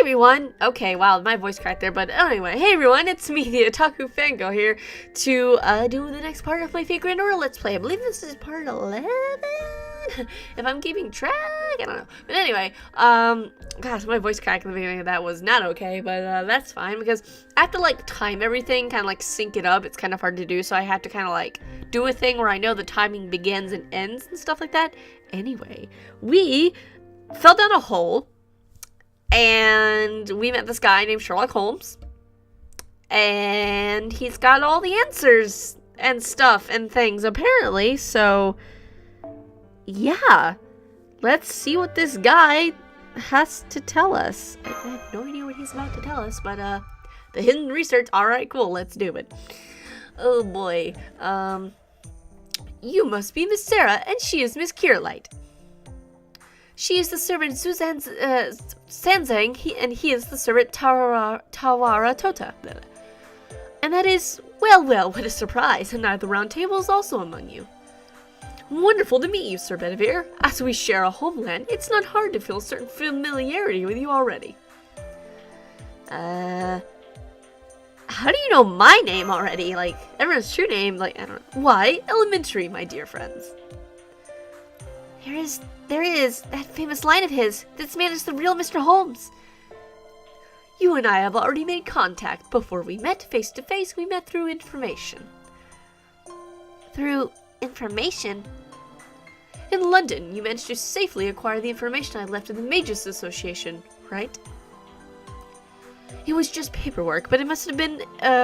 everyone! Okay, wow, my voice cracked there, but anyway, hey everyone, it's me, the Otaku Fangirl here, to do the next part of my Fate Grand Order Let's Play. I believe this is part 11? If I'm keeping track, I don't know. But anyway, gosh, my voice crack in the beginning of that was not okay, but that's fine, because I have to, like, time everything, kind of, like, sync it up. It's kind of hard to do, so I have to kind of, like, do a thing where I know the timing begins and ends and stuff like that. Anyway, we fell down a hole, and we met this guy named Sherlock Holmes, and he's got all the answers and stuff and things, apparently, so yeah, let's see what this guy has to tell us. I have no idea what he's about to tell us, but the hidden research, alright, cool, let's do it. Oh boy, you must be Miss Sarah, and she is Miss Kirlight. She is the servant Suzanne Sanzang, and he is the servant Tawara Tota. And that is, well, what a surprise, and now the round table is also among you. Wonderful to meet you, Sir Bedivere. As we share a homeland, it's not hard to feel a certain familiarity with you already. How do you know my name already? Like, everyone's true name, like, I don't know. Why? Elementary, my dear friends. There is that famous line of his. This man is the real Mr. Holmes. You and I have already made contact. Before we met face to face, we met through information. Through information? In London, you managed to safely acquire the information I left in the Mages Association, right? It was just paperwork, but it must have been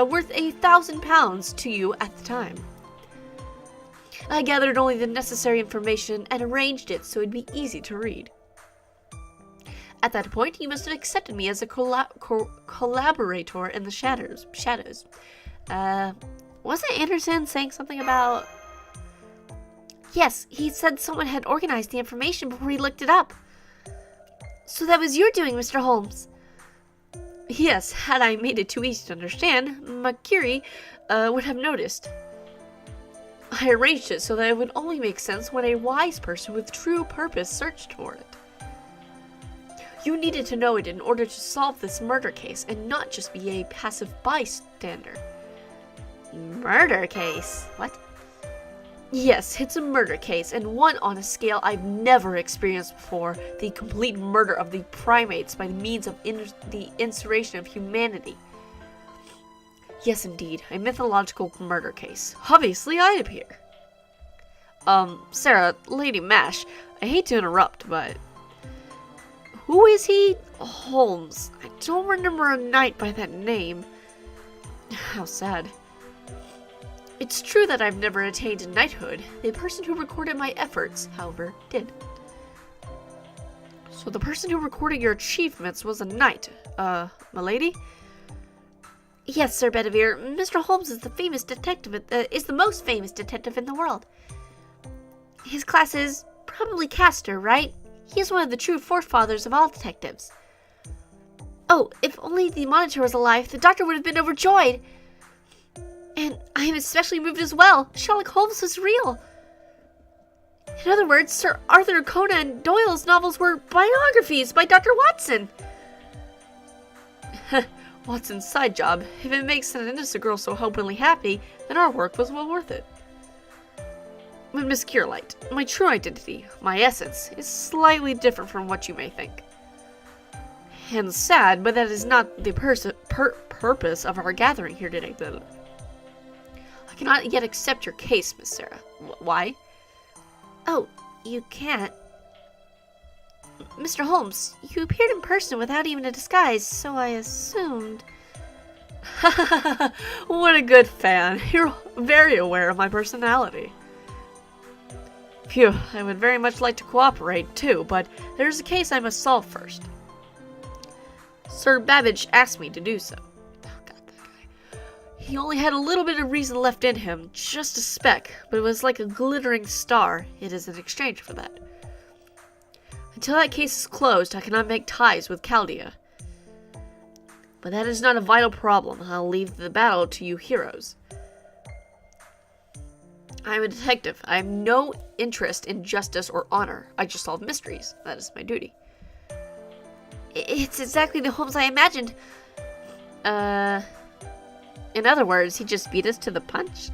worth £1,000 to you at the time. I gathered only the necessary information and arranged it so it'd be easy to read. At that point, you must have accepted me as a collaborator in the shadows. Wasn't Anderson saying something about... Yes, he said someone had organized the information before he looked it up. So that was your doing, Mr. Holmes. Yes, had I made it too easy to understand, Makiri would have noticed. I arranged it so that it would only make sense when a wise person with true purpose searched for it. You needed to know it in order to solve this murder case and not just be a passive bystander. Murder case? What? Yes, it's a murder case, and one on a scale I've never experienced before. The complete murder of the primates by means of the insurrection of humanity. Yes, indeed, a mythological murder case. Obviously, I appear. Sarah, Lady Mash, I hate to interrupt, but... Who is he? Holmes. I don't remember a knight by that name. How sad. It's true that I've never attained knighthood. The person who recorded my efforts, however, did. So the person who recorded your achievements was a knight, m'lady? Yes, Sir Bedivere. Mr. Holmes is the famous detective, is the most famous detective in the world. His class is probably Castor, right? He is one of the true forefathers of all detectives. Oh, if only the monitor was alive, the doctor would have been overjoyed. And I am especially moved as well. Sherlock Holmes was real. In other words, Sir Arthur Conan Doyle's novels were biographies by Dr. Watson. Watson's side job. If it makes an innocent girl so openly happy, then our work was well worth it. But Miss Kirlight, my true identity, my essence, is slightly different from what you may think. And sad, but that is not the purpose of our gathering here today. I cannot yet accept your case, Miss Sarah. Why? Oh, you can't. Mr. Holmes, you appeared in person without even a disguise, so I assumed... What a good fan. You're very aware of my personality. Phew, I would very much like to cooperate, too, but there's a case I must solve first. Sir Babbage asked me to do so. Oh, God, that guy. He only had a little bit of reason left in him, just a speck, but it was like a glittering star. It is in exchange for that. Until that case is closed, I cannot make ties with Chaldea. But that is not a vital problem. I'll leave the battle to you heroes. I am a detective. I have no interest in justice or honor. I just solve mysteries. That is my duty. It's exactly the Holmes I imagined. In other words, he just beat us to the punch?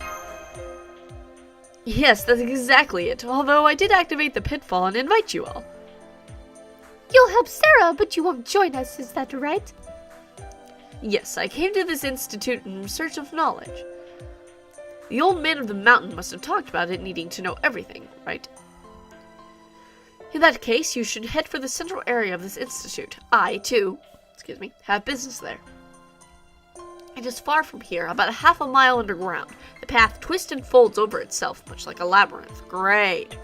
Yes, that's exactly it. Although I did activate the pitfall and invite you all. You'll help Sarah, but you won't join us, is that right? Yes, I came to this institute in search of knowledge. The old man of the mountain must have talked about it needing to know everything, right? In that case, you should head for the central area of this institute. I, too, have business there. It is far from here, about half a mile underground. The path twists and folds over itself, much like a labyrinth. Great.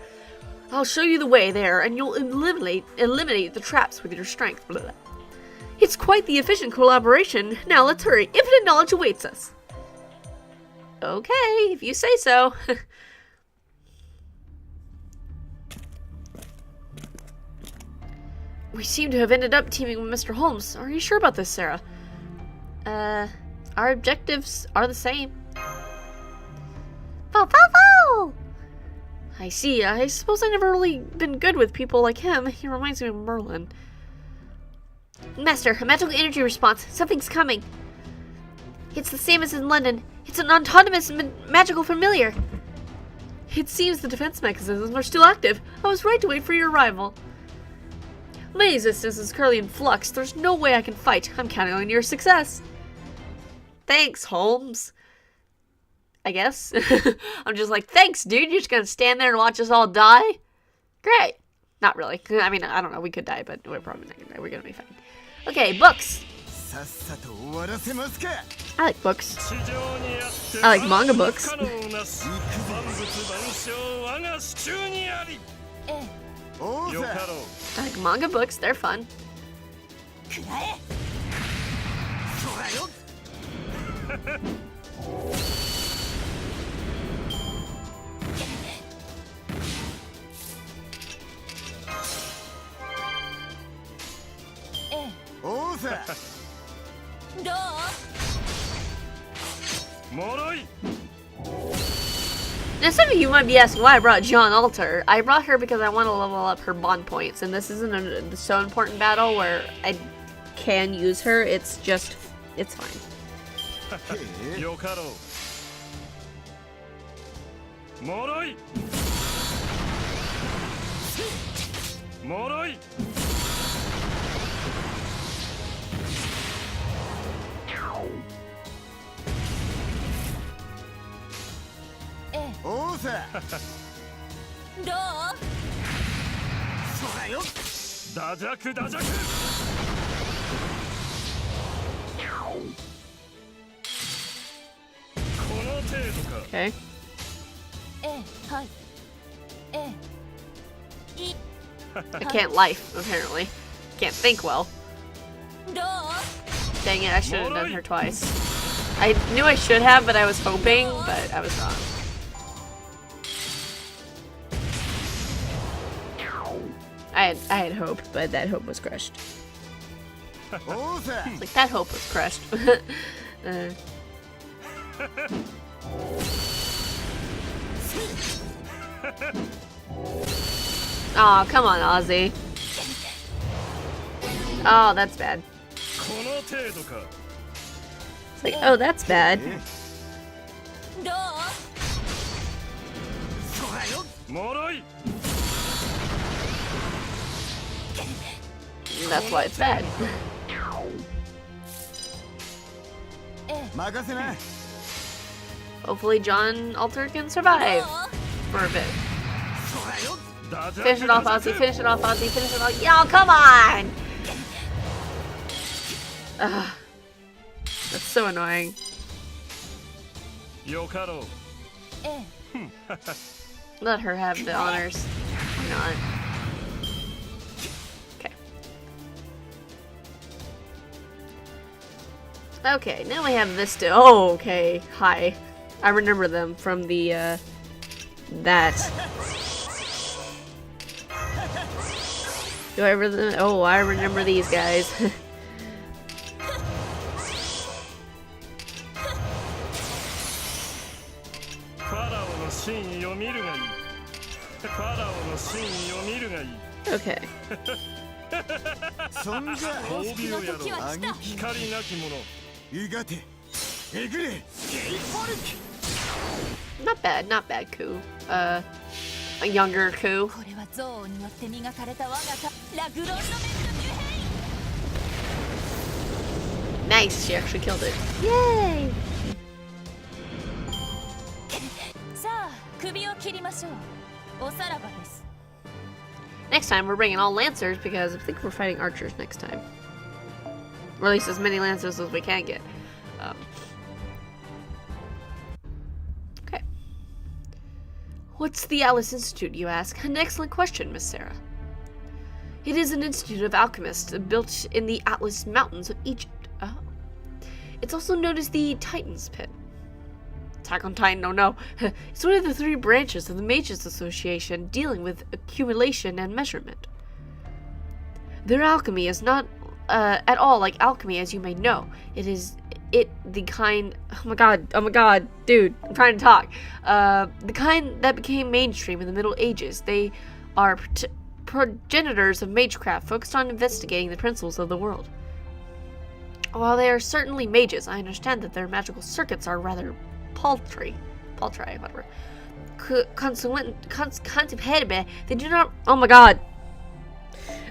I'll show you the way there, and you'll eliminate the traps with your strength. Blah, blah. It's quite the efficient collaboration. Now let's hurry. Infinite knowledge awaits us. Okay, if you say so. We seem to have ended up teaming with Mr. Holmes. Are you sure about this, Sarah? Our objectives are the same. Fow! I see. I suppose I've never really been good with people like him. He reminds me of Merlin. Master, a magical energy response. Something's coming. It's the same as in London. It's an autonomous magical familiar. It seems the defense mechanisms are still active. I was right to wait for your arrival. My existence is currently in flux. There's no way I can fight. I'm counting on your success. Thanks, Holmes. I guess. I'm just like, thanks, dude. You're just gonna stand there and watch us all die? Great. Not really. I mean, I don't know. We could die, but we're probably not gonna die. We're gonna be fine. Okay, books. I like books. I like manga books. I like manga books. They're fun. Now some of you might be asking why I brought John Alter. I brought her because I want to level up her bond points, and this isn't a so important battle where I can use her. It's just, it's fine. Okay. I can't life, apparently. Can't think well. Dang it, I should have done her twice. I knew I should have, but I was hoping, but I was wrong. I had hope, but that hope was crushed. Like, that hope was crushed. Oh, come on, Ozzy. Oh, that's bad. It's like, oh, that's bad. That's why it's bad. Hopefully John Alter can survive for a bit. Finish it off, Ozzy. Finish it off, Ozzy. Finish it off. Yo, come on! Ugh. That's so annoying. Let her have the honors. Why not? Okay, now we have this to- oh, okay. Hi. I remember them from the, that. Do I remember- oh, I remember these guys. Okay. そんじゃ褒美をやろう。あげ光なき者。いがてえぐれゲイフォルキ Not bad, not bad, Ku. A younger Ku. これは憎悪によって磨かれた我がラグロンのメンのニュヘイ Nice, she actually killed it. Yay! さあ首を切りましょう。おさらばです。 Next time, we're bringing all Lancers because I think we're fighting Archers next time. Or at least as many Lancers as we can get. Okay. What's the Atlas Institute, you ask? An excellent question, Miss Sarah. It is an institute of alchemists built in the Atlas Mountains of Egypt. Oh. It's also known as the Titan's Pit. Attack on Titan, oh no. It's one of the 3 branches of the Mages Association dealing with accumulation and measurement. Their alchemy is not at all like alchemy as you may know. The kind... Oh my god, dude, I'm trying to talk. The kind that became mainstream in the Middle Ages. They are progenitors of magecraft focused on investigating the principles of the world. While they are certainly mages, I understand that their magical circuits are rather paltry, whatever. They do not... Oh my god.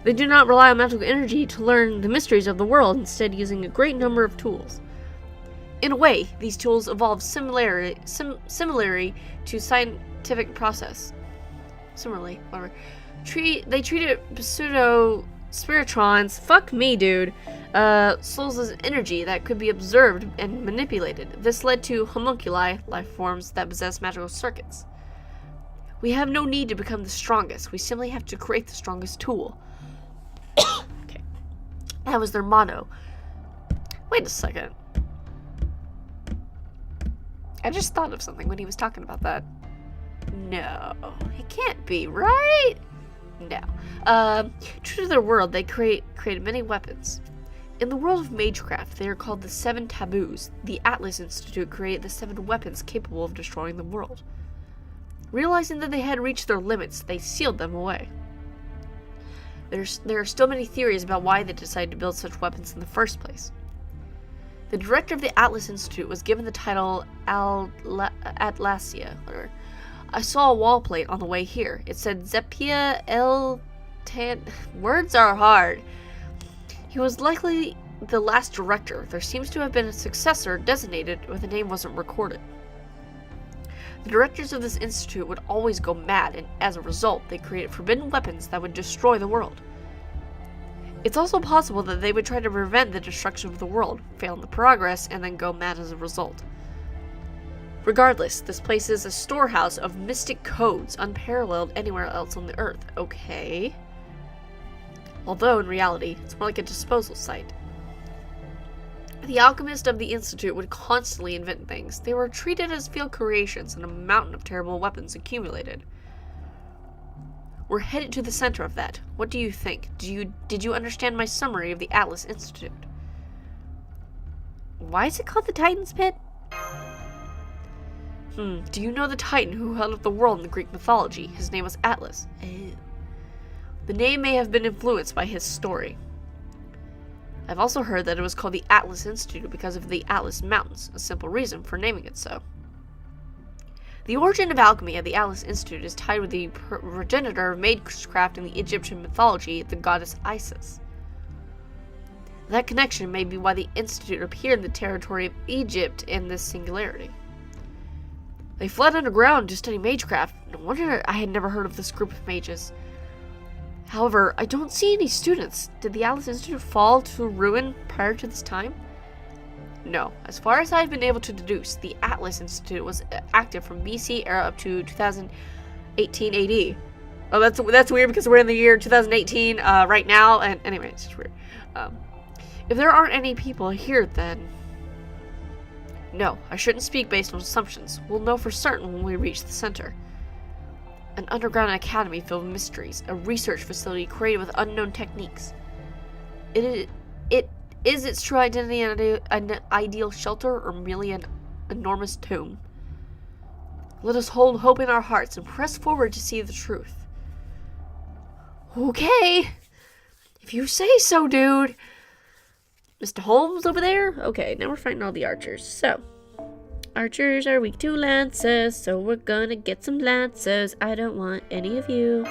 They do not rely on magical energy to learn the mysteries of the world, instead using a great number of tools. In a way, these tools evolve similarly to scientific process. Similarly, whatever. They treated pseudo-spiritrons, fuck me, dude, souls as energy that could be observed and manipulated. This led to homunculi, life forms that possess magical circuits. We have no need to become the strongest. We simply have to create the strongest tool. Okay. That was their motto. Wait a second. I just thought of something when he was talking about that. No, it can't be, right? No. True to their world, they created many weapons. In the world of magecraft, they are called the 7 taboos. The Atlas Institute created the 7 weapons capable of destroying the world. Realizing that they had reached their limits, they sealed them away. There are still many theories about why they decided to build such weapons in the first place. The director of the Atlas Institute was given the title Atlasia. I saw a wall plate on the way here. It said Zepia El Tan. Words are hard. He was likely the last director. There seems to have been a successor designated, but the name wasn't recorded. The directors of this institute would always go mad, and as a result, they created forbidden weapons that would destroy the world. It's also possible that they would try to prevent the destruction of the world, fail in the progress, and then go mad as a result. Regardless, this place is a storehouse of mystic codes unparalleled anywhere else on the Earth. Okay. Although, in reality, it's more like a disposal site. The alchemists of the Institute would constantly invent things. They were treated as field creations, and a mountain of terrible weapons accumulated. We're headed to the center of that. What do you think? Did you understand my summary of the Atlas Institute? Why is it called the Titan's Pit? Do you know the Titan who held up the world in the Greek mythology? His name was Atlas. Oh. The name may have been influenced by his story. I've also heard that it was called the Atlas Institute because of the Atlas Mountains, a simple reason for naming it so. The origin of alchemy at the Atlas Institute is tied with the progenitor of magecraft in the Egyptian mythology, the goddess Isis. That connection may be why the Institute appeared in the territory of Egypt in this singularity. They fled underground to study magecraft. No wonder I had never heard of this group of mages. However, I don't see any students. Did the Atlas Institute fall to ruin prior to this time? No. As far as I've been able to deduce, the Atlas Institute was active from BC era up to 2018 AD. Oh, that's weird because we're in the year 2018 right now, and anyway, it's just weird. If there aren't any people here, then... No, I shouldn't speak based on assumptions. We'll know for certain when we reach the center. An underground academy filled with mysteries, a research facility created with unknown techniques. Is its true identity an ideal shelter or merely an enormous tomb? Let us hold hope in our hearts and press forward to see the truth. Okay. If If you say so, dude. Mr. Holmes over there? Okay, now we're fighting all the archers. So, archers are weak to lances, so we're gonna get some lances. I don't want any of you.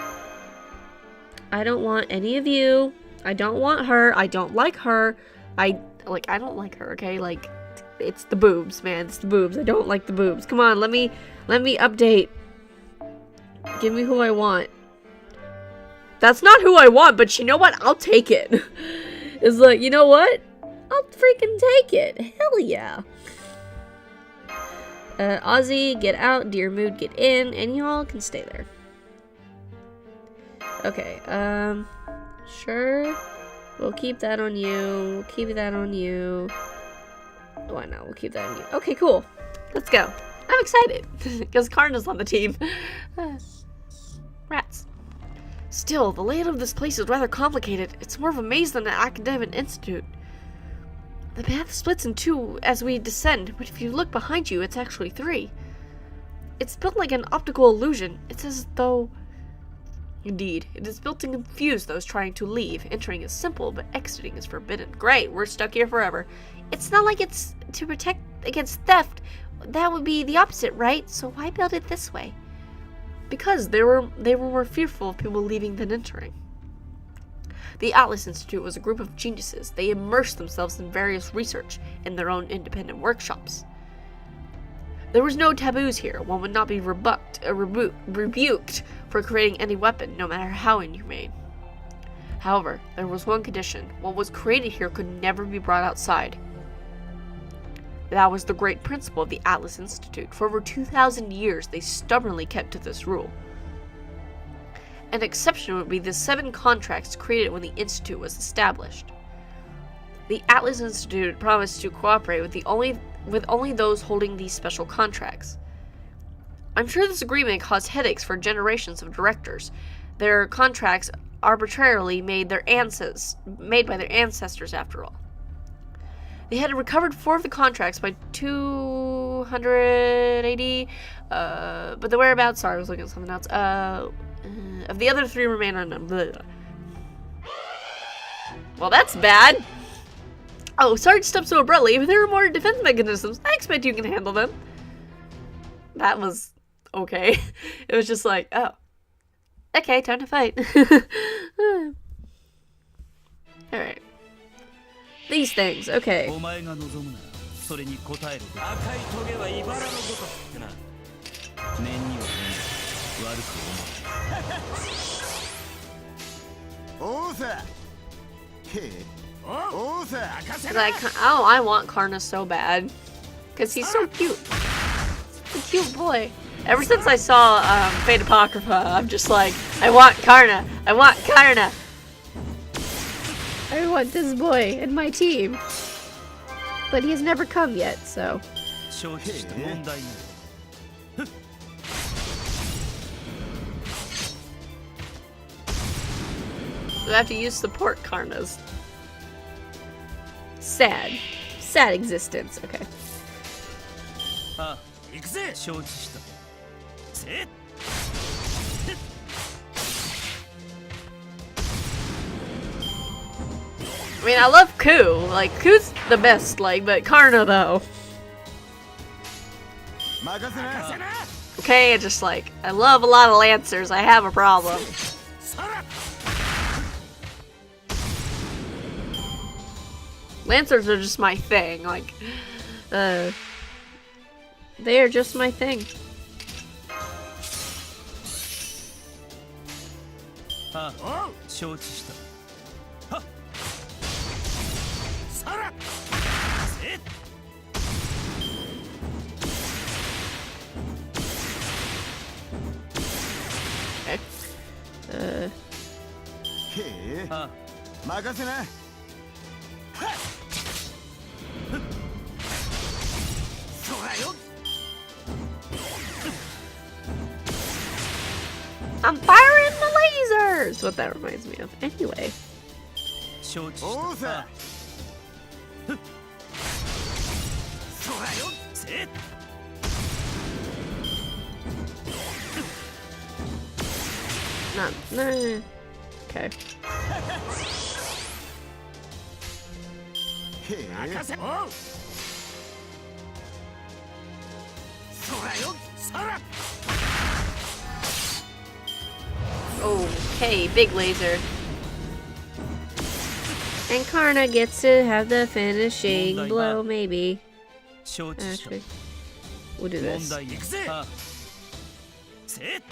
I don't want any of you. I don't want her. I don't like her. I don't like her, okay? Like, it's the boobs, man. It's the boobs. I don't like the boobs. Come on, let me update. Give me who I want. That's not who I want, but you know what? I'll take it. It's like, you know what? I'll freaking take it. Hell yeah. Ozzy, get out. Dear Mood, get in. And you all can stay there. Okay, sure. We'll keep that on you. We'll keep that on you. Why not? We'll keep that on you. Okay, cool. Let's go. I'm excited. Because Karna's on the team. Rats. Still, the layout of this place is rather complicated. It's more of a maze than an academic institute. The path splits in two as we descend, but if you look behind you, it's actually three. It's built like an optical illusion. It's as though... Indeed, it is built to confuse those trying to leave. Entering is simple, but exiting is forbidden. Great, we're stuck here forever. It's not like it's to protect against theft. That would be the opposite, right? So why build it this way? Because they were more fearful of people leaving than entering. The Atlas Institute was a group of geniuses. They immersed themselves in various research in their own independent workshops. There was no taboos here. One would not be rebuked for creating any weapon, no matter how inhumane. However, there was one condition. What was created here could never be brought outside. That was the great principle of the Atlas Institute. For over 2,000 years, they stubbornly kept to this rule. An exception would be the 7 contracts created when the Institute was established. The Atlas Institute promised to cooperate with only those holding these special contracts. I'm sure this agreement caused headaches for generations of directors. Their contracts arbitrarily made by their ancestors after all. They had recovered 4 of the contracts by 280, but the whereabouts, sorry, I was looking at something else, of the other 3 remain unknown. Well, that's bad. Oh, sorry to stop so abruptly, but there are more defense mechanisms. I expect you can handle them. That was okay. It was just like, oh. Okay, time to fight. Alright. These things, okay. I want Karna so bad. Because he's so cute. He's a cute boy. Ever since I saw Fate Apocrypha, I'm just like, I want Karna. I want Karna. I want this boy in my team. But he has never come yet, so. Do I have to use support Karnas? Sad. Sad existence. Okay. I mean, I love Ku. Like, Ku's the best, like, but Karna, though. Okay, just like, I love a lot of Lancers. I have a problem. Lancers are just my thing. Like, they are just my thing. I'm firing the lasers! What that reminds me of. Anyway. No. Okay. 任せおうそらよそら Okay, big laser. And Karna gets to have the finishing blow, maybe. 承知した Actually, we'll do 問 this. 題ないああせっ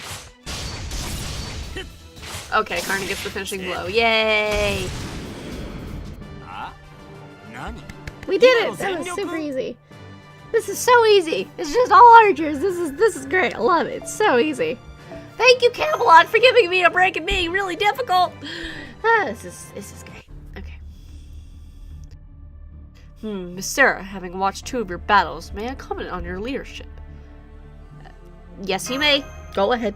Okay, Karna gets the finishing blow. Yay! あ何 We did it! That was super easy. This is so easy. It's just all archers. This is great. I love it. It's so easy. Thank you, Camelot, for giving me a break and being really difficult. This is great. Okay. Miss Sarah, having watched 2 of your battles, may I comment on your leadership? Yes, you may. Go ahead.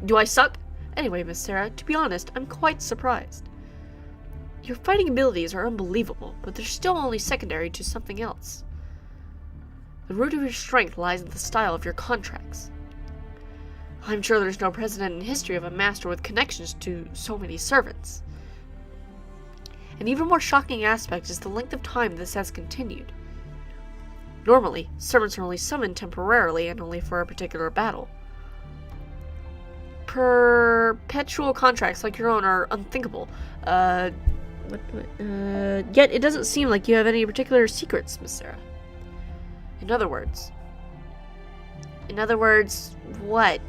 Do I suck? Anyway, Miss Sarah, to be honest, I'm quite surprised. Your fighting abilities are unbelievable, but they're still only secondary to something else. The root of your strength lies in the style of your contracts. I'm sure there's no precedent in history of a master with connections to so many servants. An even more shocking aspect is the length of time this has continued. Normally, servants are only summoned temporarily and only for a particular battle. Perpetual contracts like your own are unthinkable. Yet it doesn't seem like you have any particular secrets, Miss Sarah. In other words, what?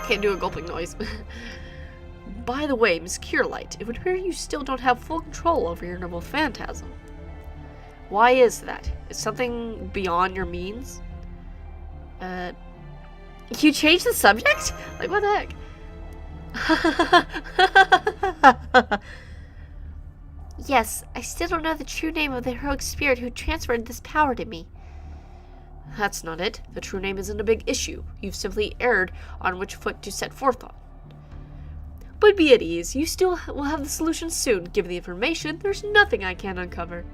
Can't do a gulping noise. By the way, Miss Curelight, it would appear you still don't have full control over your noble phantasm. Why is that? Is something beyond your means? You changed the subject? Like, what the heck? Yes, I still don't know the true name of the heroic spirit who transferred this power to me. That's not it. The true name isn't a big issue. You've simply erred on which foot to set forth on. But be at ease. You still will have the solution soon. Given the information, there's nothing I can't uncover.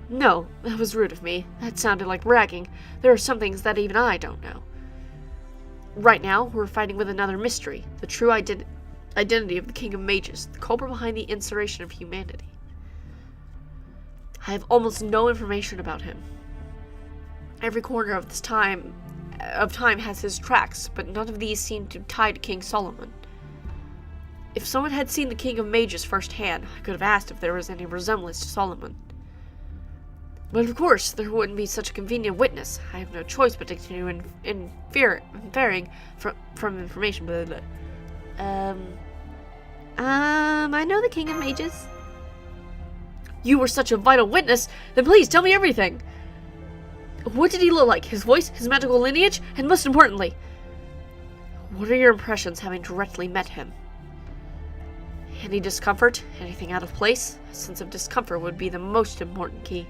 No, that was rude of me. That sounded like bragging. There are some things that even I don't know. Right now, we're fighting with another mystery. The true identity of the King of Mages, the culprit behind the incineration of humanity. I have almost no information about him. Every corner of time has his tracks, but none of these seem to tie to King Solomon. If someone had seen the King of Mages firsthand, I could have asked if there was any resemblance to Solomon. But of course, there wouldn't be such a convenient witness. I have no choice but to continue inferring from information. Blah, blah, blah. I know the King of Mages. You were such a vital witness, then please tell me everything. What did he look like? His voice, his magical lineage, and most importantly, what are your impressions having directly met him? Any discomfort? Anything out of place? A sense of discomfort would be the most important key.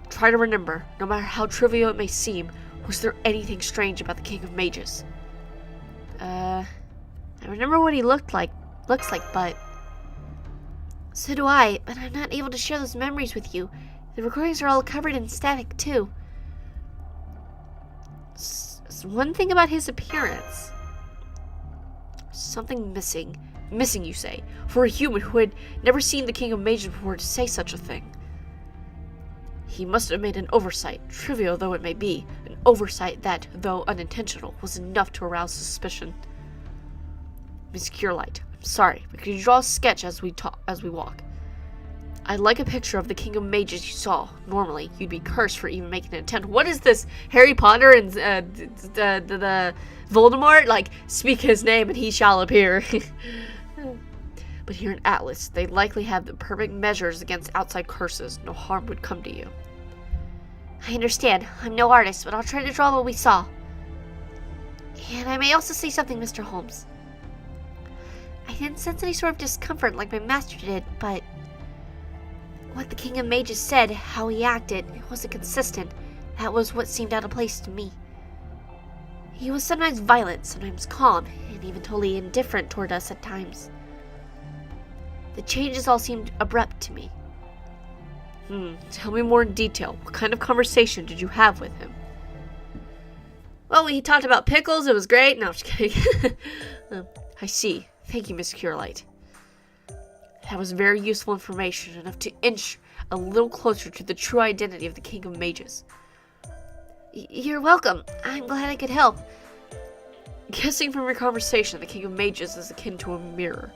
Try to remember, no matter how trivial it may seem, was there anything strange about the King of Mages? I remember what he looks like, but... So do I, but I'm not able to share those memories with you. The recordings are all covered in static, too. One thing about his appearance. Something missing. Missing, you say, for a human who had never seen the King of Mages before to say such a thing. He must have made an oversight, trivial though it may be, an oversight that, though unintentional, was enough to arouse suspicion. Miss Curelight, I'm sorry, but could you draw a sketch as we walk? I'd like a picture of the King of Mages you saw. Normally, you'd be cursed for even making an attempt. What is this? Harry Potter and the Voldemort? Like, speak his name and he shall appear. But here in Atlas, they likely have the perfect measures against outside curses. No harm would come to you. I understand. I'm no artist, but I'll try to draw what we saw. And I may also say something, Mr. Holmes. I didn't sense any sort of discomfort like my master did, but... what the King of Mages said, how he acted, it wasn't consistent. That was what seemed out of place to me. He was sometimes violent, sometimes calm, and even totally indifferent toward us at times. The changes all seemed abrupt to me. Tell me more in detail. What kind of conversation did you have with him? Well, we talked about pickles. It was great. No, I'm just kidding. I see. Thank you, Miss Curelight. That was very useful information, enough to inch a little closer to the true identity of the King of Mages. You're welcome. I'm glad I could help. Guessing from your conversation, the King of Mages is akin to a mirror.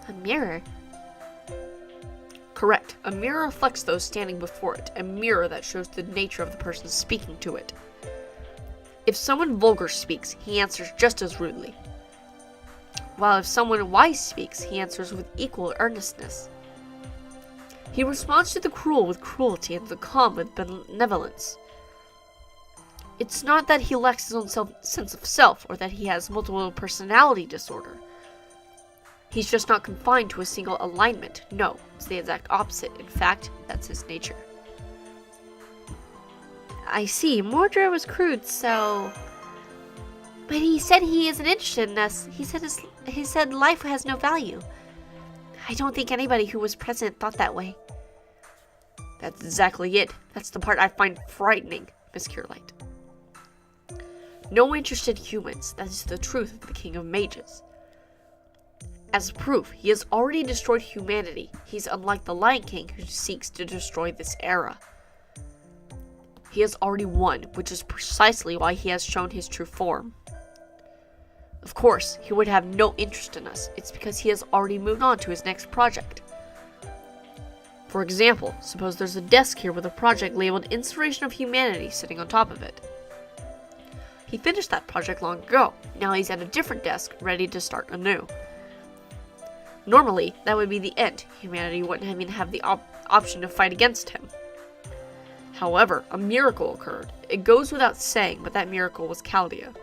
A mirror? Correct. A mirror reflects those standing before it. A mirror that shows the nature of the person speaking to it. If someone vulgar speaks, he answers just as rudely. While if someone wise speaks, he answers with equal earnestness. He responds to the cruel with cruelty and the calm with benevolence. It's not that he lacks his own sense of self or that he has multiple personality disorder. He's just not confined to a single alignment. No, it's the exact opposite. In fact, that's his nature. I see. Mordred was crude, so... But he said he isn't interested in us. He said life has no value. I don't think anybody who was present thought that way. That's exactly it. That's the part I find frightening, Miss Curelight. No interest in humans. That is the truth of the King of Mages. As proof, he has already destroyed humanity. He's unlike the Lion King who seeks to destroy this era. He has already won, which is precisely why he has shown his true form. Of course, he would have no interest in us. It's because he has already moved on to his next project. For example, suppose there's a desk here with a project labeled Inspiration of Humanity sitting on top of it. He finished that project long ago. Now he's at a different desk, ready to start anew. Normally, that would be the end. Humanity wouldn't even have the option to fight against him. However, a miracle occurred. It goes without saying, but that miracle was Chaldea.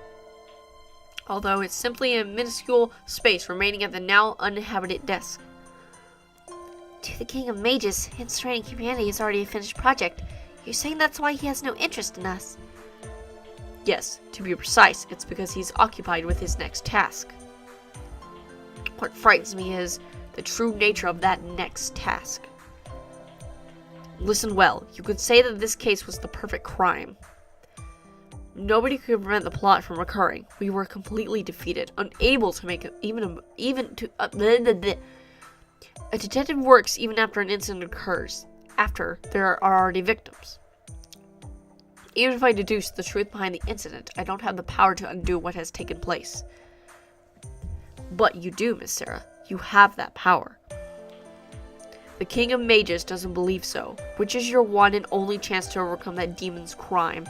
Although it's simply a minuscule space remaining at the now uninhabited desk. To the King of Mages, Inspiring Humanity is already a finished project. You're saying that's why he has no interest in us? Yes, to be precise, it's because he's occupied with his next task. What frightens me is the true nature of that next task. Listen well, you could say that this case was the perfect crime. Nobody could prevent the plot from occurring. We were completely defeated, unable to make a detective works even after an incident occurs, after there are already victims. Even if I deduce the truth behind the incident, I don't have the power to undo what has taken place. But you do, Miss Sarah. You have that power. The King of Mages doesn't believe so, which is your one and only chance to overcome that demon's crime.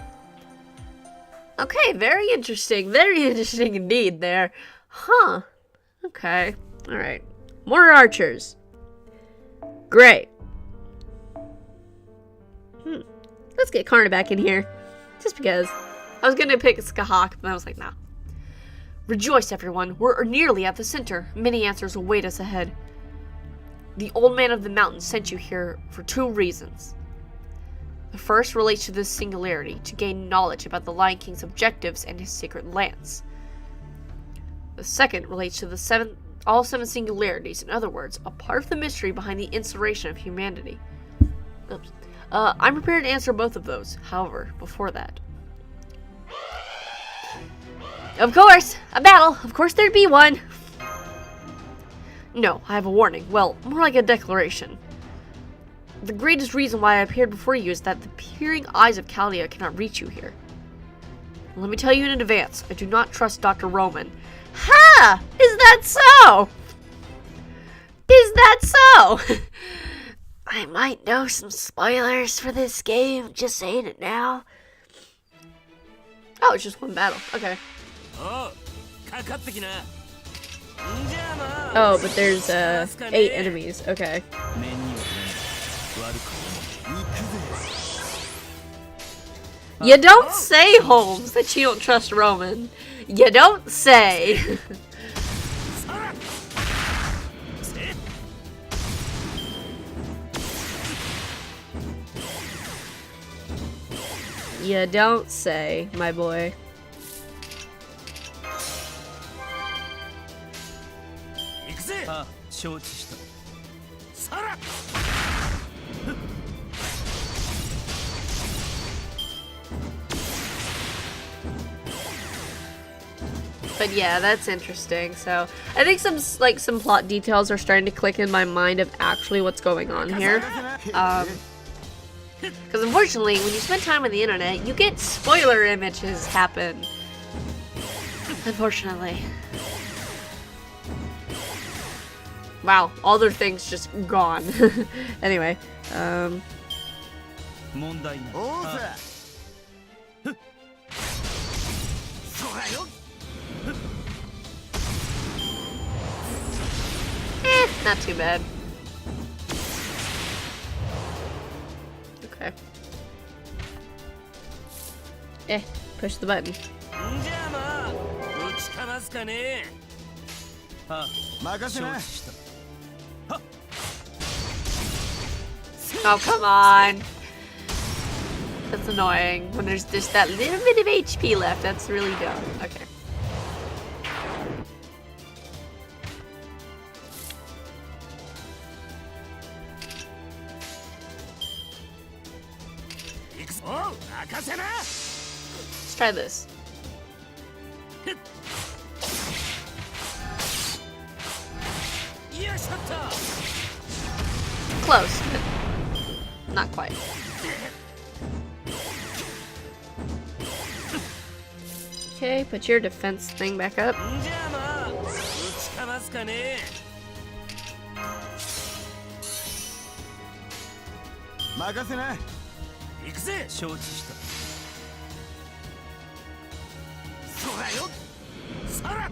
Okay, very interesting indeed there. Huh. Okay, alright. More archers. Great. Let's get Karna back in here. Just because. I was gonna pick Skahak, but I was like, nah. Rejoice, everyone. We're nearly at the center. Many answers await us ahead. The Old Man of the Mountain sent you here for 2 reasons. The first relates to this singularity, to gain knowledge about the Lion King's objectives and his sacred lands. The second relates to all 7 singularities, in other words, a part of the mystery behind the inspiration of humanity. Oops. I'm prepared to answer both of those, however, before that. Of course! A battle! Of course there'd be one! No, I have a warning. Well, more like a declaration. The greatest reason why I appeared before you is that the peering eyes of Chaldea cannot reach you here. Let me tell you in advance, I do not trust Dr. Roman. Ha! Is that so? Is that so? I might know some spoilers for this game, just saying it now. Oh, it's just one battle. Okay. Oh, but there's 8 enemies. Okay. You don't say, Holmes, that you don't trust Roman. You don't say. You don't say, my boy. But yeah, that's interesting. So I think some plot details are starting to click in my mind of actually what's going on here. Because unfortunately, when you spend time on the internet, you get spoiler images happen. Unfortunately. Wow, all their things just gone. Anyway, 問題ない。おうさそらよ not too bad. Okay. Push the button. んじゃあまあ打ちかますかね。は任せな承知した。 Oh, come on. That's annoying when there's just that little bit of HP left. That's really dumb. Okay. Let's try this. Close, but not quite. Okay, put your defense thing back up. んじゃあまあ打ちかますかね。任せな行くぜ。承知した。そらよさら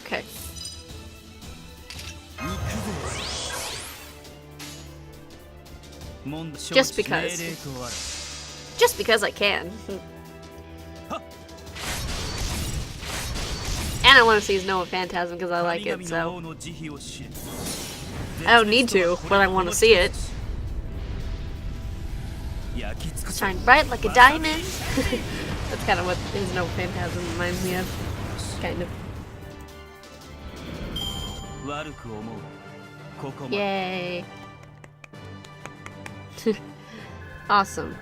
Okay. 行くぜ Just because. Just because I can. And I want to see his Noah Phantasm because I like it, so. I don't need to, but I want to see it. Shine bright like a diamond. That's kind of what his Noah Phantasm reminds me of. Kind of. Yay. Awesome.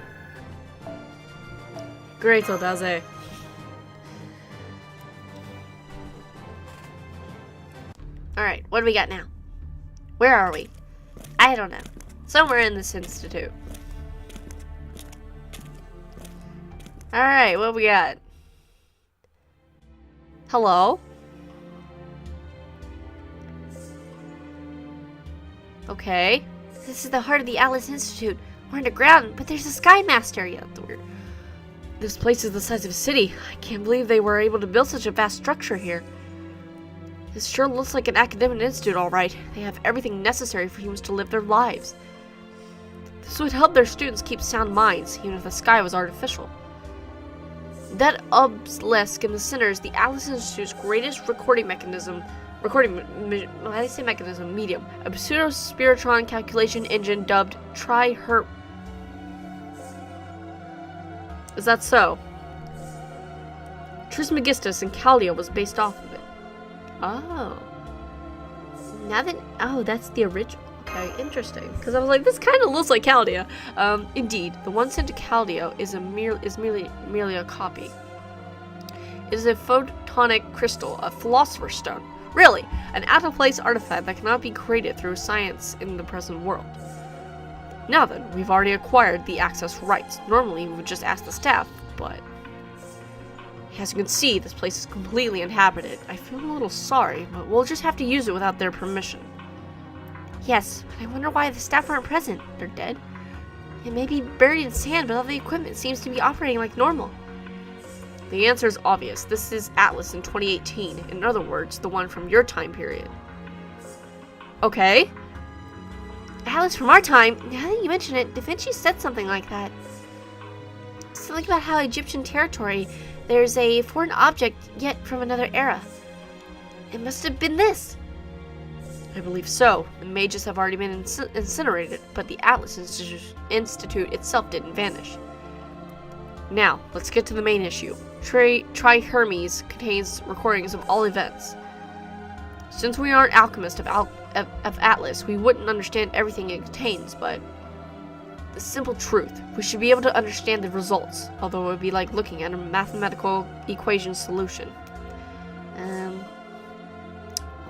Great, Odaze. Alright, what do we got now? Where are we? I don't know. Somewhere in this institute. Alright, what we got? Hello? Okay. This is the heart of the Atlas Institute. We're underground, but there's a Sky Master. Yeah, that's weird. This place is the size of a city. I can't believe they were able to build such a vast structure here. This sure looks like an academic institute, all right. They have everything necessary for humans to live their lives. This would help their students keep sound minds, even if the sky was artificial. That obelisk in the center is the Atlas Institute's greatest mechanism, medium. A pseudo-spiritron calculation engine dubbed Tri-Herp. Is that so? Trismegistus and Caldia was based off of it. Oh. Now that... Oh, that's the original. Okay, interesting. Because I was like, this kind of looks like Caldia. Indeed, the one sent to Caldia is merely a copy. It is a photonic crystal, a philosopher's stone. Really, an out-of-place artifact that cannot be created through science in the present world. Now then, we've already acquired the access rights. Normally, we would just ask the staff, but... As you can see, this place is completely inhabited. I feel a little sorry, but we'll just have to use it without their permission. Yes, but I wonder why the staff aren't present. They're dead. It may be buried in sand, but all the equipment seems to be operating like normal. The answer is obvious. This is Atlas in 2018. In other words, the one from your time period. Okay. Atlas from our time? Now that you mention it, Da Vinci said something like that. Something about how Egyptian territory, there's a foreign object yet from another era. It must have been this. I believe so. The mages have already been incinerated, but the Atlas Institute itself didn't vanish. Now, let's get to the main issue. Tri-Hermes contains recordings of all events. Since we aren't alchemists of Atlas, we wouldn't understand everything it contains, but the simple truth. We should be able to understand the results, although it would be like looking at a mathematical equation solution.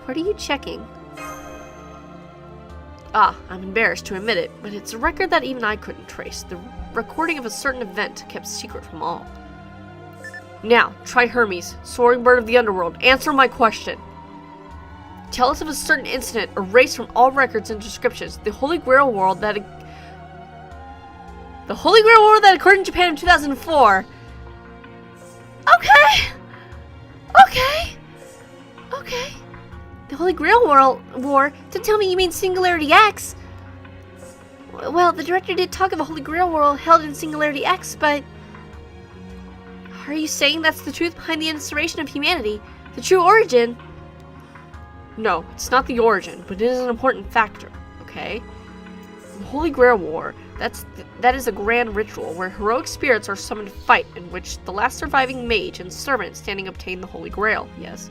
What are you checking? Ah, I'm embarrassed to admit it, but it's a record that even I couldn't trace. The recording of a certain event kept secret from all. Now, try Hermes, soaring bird of the underworld. Answer my question. Tell us of a certain incident erased from all records and descriptions. The Holy Grail world that occurred in Japan in 2004. Okay. The Holy Grail War? To tell me you mean Singularity X? Well, the director did talk of a Holy Grail War held in Singularity X, but... Are you saying that's the truth behind the inspiration of humanity? The true origin? No, it's not the origin, but it is an important factor, okay? The Holy Grail War, that is a grand ritual where heroic spirits are summoned to fight, in which the last surviving mage and servant standing obtain the Holy Grail, yes.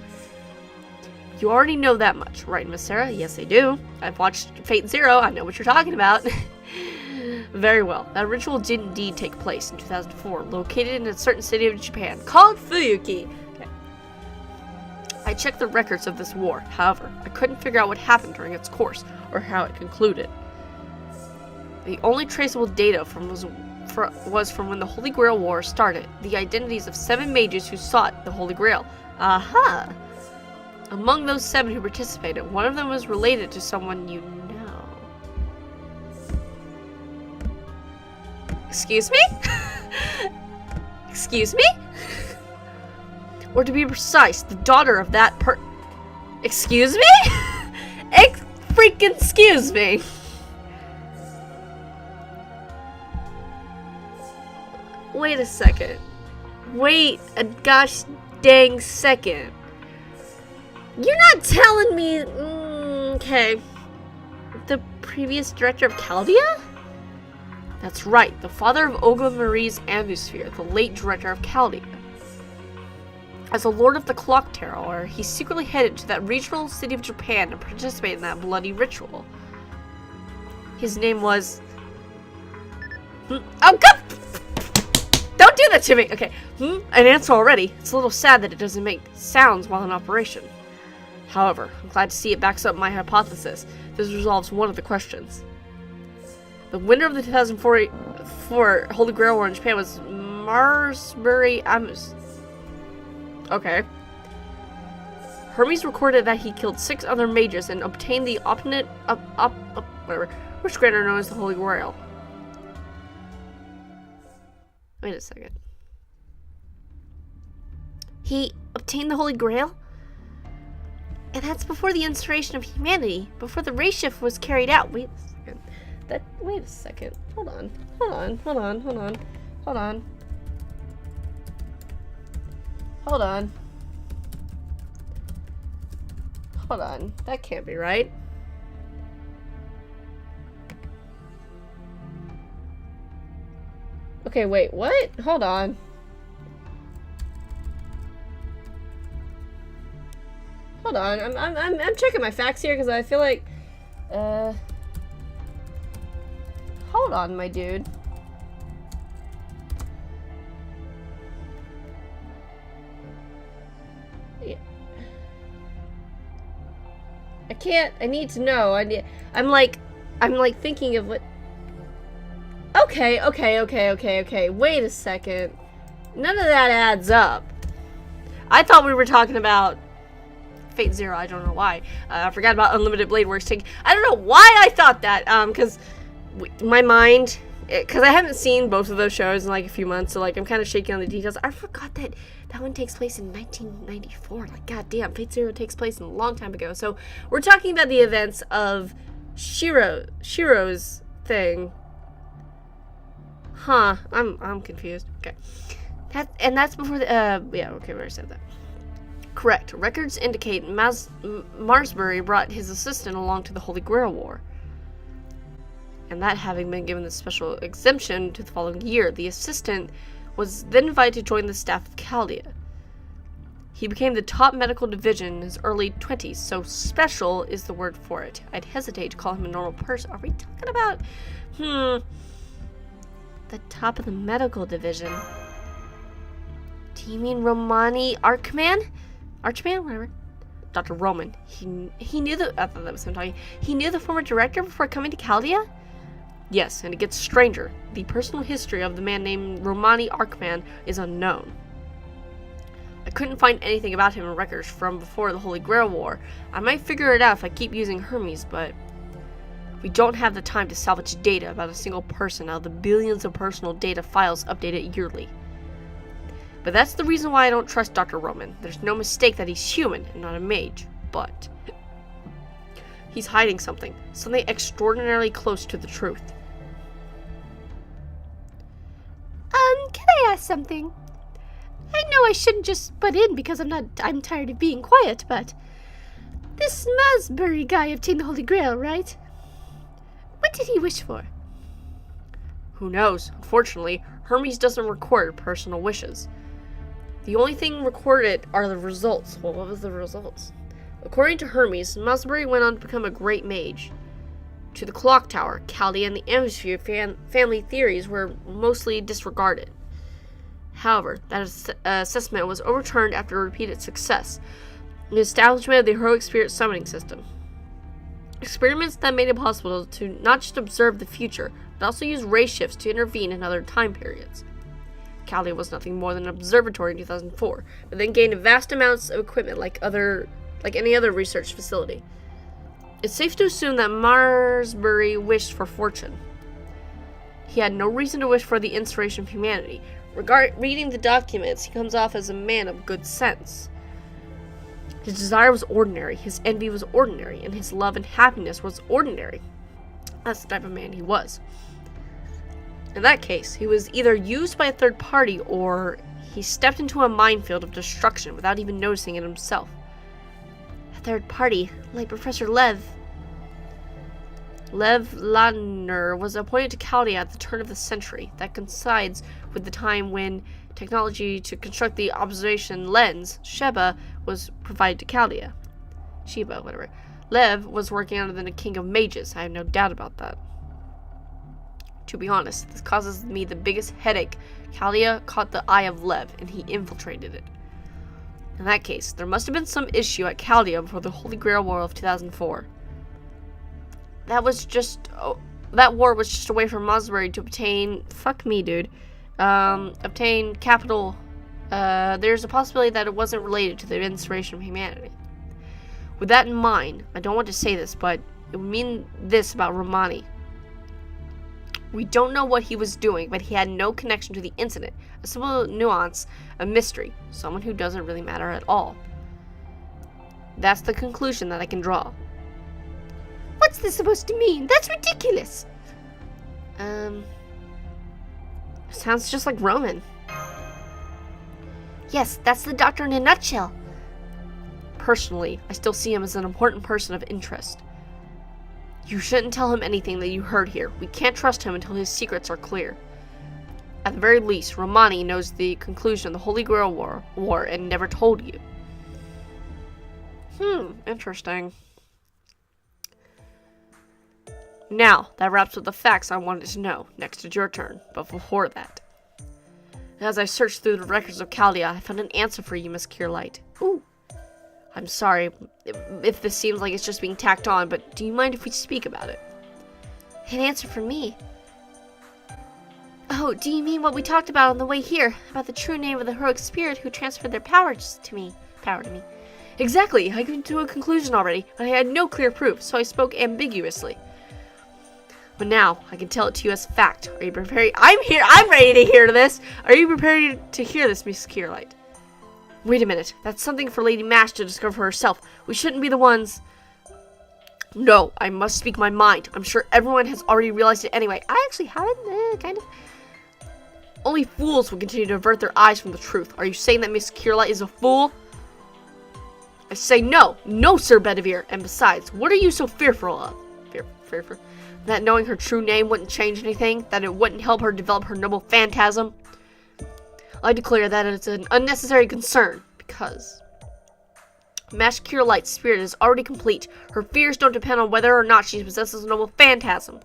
You already know that much, right, Miss Sarah? Yes, I do. I've watched Fate Zero. I know what you're talking about. Very well. That ritual did indeed take place in 2004, located in a certain city of Japan, called Fuyuki. Okay. I checked the records of this war. However, I couldn't figure out what happened during its course, or how it concluded. The only traceable data was from when the Holy Grail War started, the identities of 7 mages who sought the Holy Grail. Aha! Among those 7 who participated, one of them was related to someone you know. Excuse me? Excuse me? Or to be precise, the daughter of that Excuse me? Freaking excuse me. Wait a second. Wait a gosh dang second. You're not telling me... okay. The previous director of Chaldea? That's right, the father of Olga Marie's Atmosphere, the late director of Chaldea. As a lord of the Clock Tower, he secretly headed to that regional city of Japan to participate in that bloody ritual. His name was... Oh, God! Don't do that to me! Okay, an answer already. It's a little sad that it doesn't make sounds while in operation. However, I'm glad to see it backs up my hypothesis. This resolves one of the questions. The winner of the 2004 Holy Grail War in Japan was Marsbury Amus. Okay. Hermes recorded that he killed 6 other mages and obtained the whatever, which granted known as the Holy Grail. Wait a second. He obtained the Holy Grail? And that's before the instauration of humanity, before the race shift was carried out. Wait a second. Wait a second. Hold on. That can't be right. Okay, wait, what? Hold on. Hold on, I'm checking my facts here because I feel like, hold on, my dude. Yeah. I need to know. I'm like thinking of what. Okay. Wait a second. None of that adds up. I thought we were talking about Fate Zero. I don't know why. I forgot about Unlimited Blade Works. I don't know why I thought that. Because my mind, because I haven't seen both of those shows in like a few months, so like I'm kind of shaking on the details. I forgot that one takes place in 1994. Like, goddamn, Fate Zero takes place a long time ago. So we're talking about the events of Shiro's thing. Huh? I'm confused. Okay. That's before the yeah. Okay, we already said that. Correct. Records indicate Marsbury brought his assistant along to the Holy Grail War. And that having been given the special exemption to the following year, the assistant was then invited to join the staff of Chaldea. He became the top medical division in his early 20s, so special is the word for it. I'd hesitate to call him a normal person. Are we talking about... the top of the medical division. Do you mean Romani Archman? Archman? Whatever. Dr. Roman. He knew the... I thought that was him talking. He knew the former director before coming to Chaldea? Yes, and it gets stranger. The personal history of the man named Romani Archman is unknown. I couldn't find anything about him in records from before the Holy Grail War. I might figure it out if I keep using Hermes, but we don't have the time to salvage data about a single person out of the billions of personal data files updated yearly. But that's the reason why I don't trust Dr. Roman. There's no mistake that he's human and not a mage, but he's hiding something extraordinarily close to the truth. Can I ask something? I know I shouldn't just butt in because I'm tired of being quiet, but this Masbury guy obtained the Holy Grail, right? What did he wish for? Who knows? Unfortunately, Hermes doesn't record personal wishes. The only thing recorded are the results. Well, what was the results? According to Hermes, Masbury went on to become a great mage. To the clock tower, Chaldea and the MASHU family theories were mostly disregarded. However, that assessment was overturned after repeated success, the establishment of the heroic spirit summoning system. Experiments that made it possible to not just observe the future, but also use ray shifts to intervene in other time periods. Chaldea was nothing more than an observatory in 2004, but then gained vast amounts of equipment like any other research facility. It's safe to assume that Masbury wished for fortune. He had no reason to wish for the inspiration of humanity. Reading the documents, he comes off as a man of good sense. His desire was ordinary, his envy was ordinary, and his love and happiness was ordinary. That's the type of man he was. In that case, he was either used by a third party or he stepped into a minefield of destruction without even noticing it himself. A third party, like Professor Lev Ladner, was appointed to Chaldea at the turn of the century. That coincides with the time when technology to construct the observation lens, Sheba, was provided to Chaldea. Sheba, whatever. Lev was working under the king of mages. I have no doubt about that. To be honest, this causes me the biggest headache. Chaldea caught the eye of Lev, and he infiltrated it. In that case, there must have been some issue at Chaldea before the Holy Grail War of 2004. That war was just a way for Masbury to obtain... Fuck me, dude. Obtain capital. There's a possibility that it wasn't related to the inspiration of humanity. With that in mind, I don't want to say this, but it would mean this about Romani. We don't know what he was doing, but he had no connection to the incident. A simple nuance, a mystery, someone who doesn't really matter at all. That's the conclusion that I can draw. What's this supposed to mean? That's ridiculous! Sounds just like Roman. Yes, that's the doctor in a nutshell. Personally, I still see him as an important person of interest. You shouldn't tell him anything that you heard here. We can't trust him until his secrets are clear. At the very least, Romani knows the conclusion of the Holy Grail War and never told you. Interesting. Now, that wraps up the facts I wanted to know. Next is your turn, but before that. As I searched through the records of Chaldea, I found an answer for you, Miss Kierlight. Ooh. I'm sorry if this seems like it's just being tacked on, but do you mind if we speak about it? An answer for me? Oh, do you mean what we talked about on the way here? About the true name of the heroic spirit who transferred their powers to me? Exactly! I came to a conclusion already, but I had no clear proof, so I spoke ambiguously. But now, I can tell it to you as fact. Are you prepared? I'm ready to hear this! Are you prepared to hear this, Miss Kierlight? Wait a minute. That's something for Lady Mash to discover for herself. We shouldn't be the ones... No, I must speak my mind. I'm sure everyone has already realized it anyway. I actually haven't, kind of. Only fools will continue to avert their eyes from the truth. Are you saying that Miss Kierlight is a fool? I say no. No, Sir Bedivere. And besides, what are you so fearful of? Fearful? That knowing her true name wouldn't change anything? That it wouldn't help her develop her noble phantasm? I declare that it's an unnecessary concern, because Mash Kierlight's spirit is already complete. Her fears don't depend on whether or not she possesses a noble phantasm.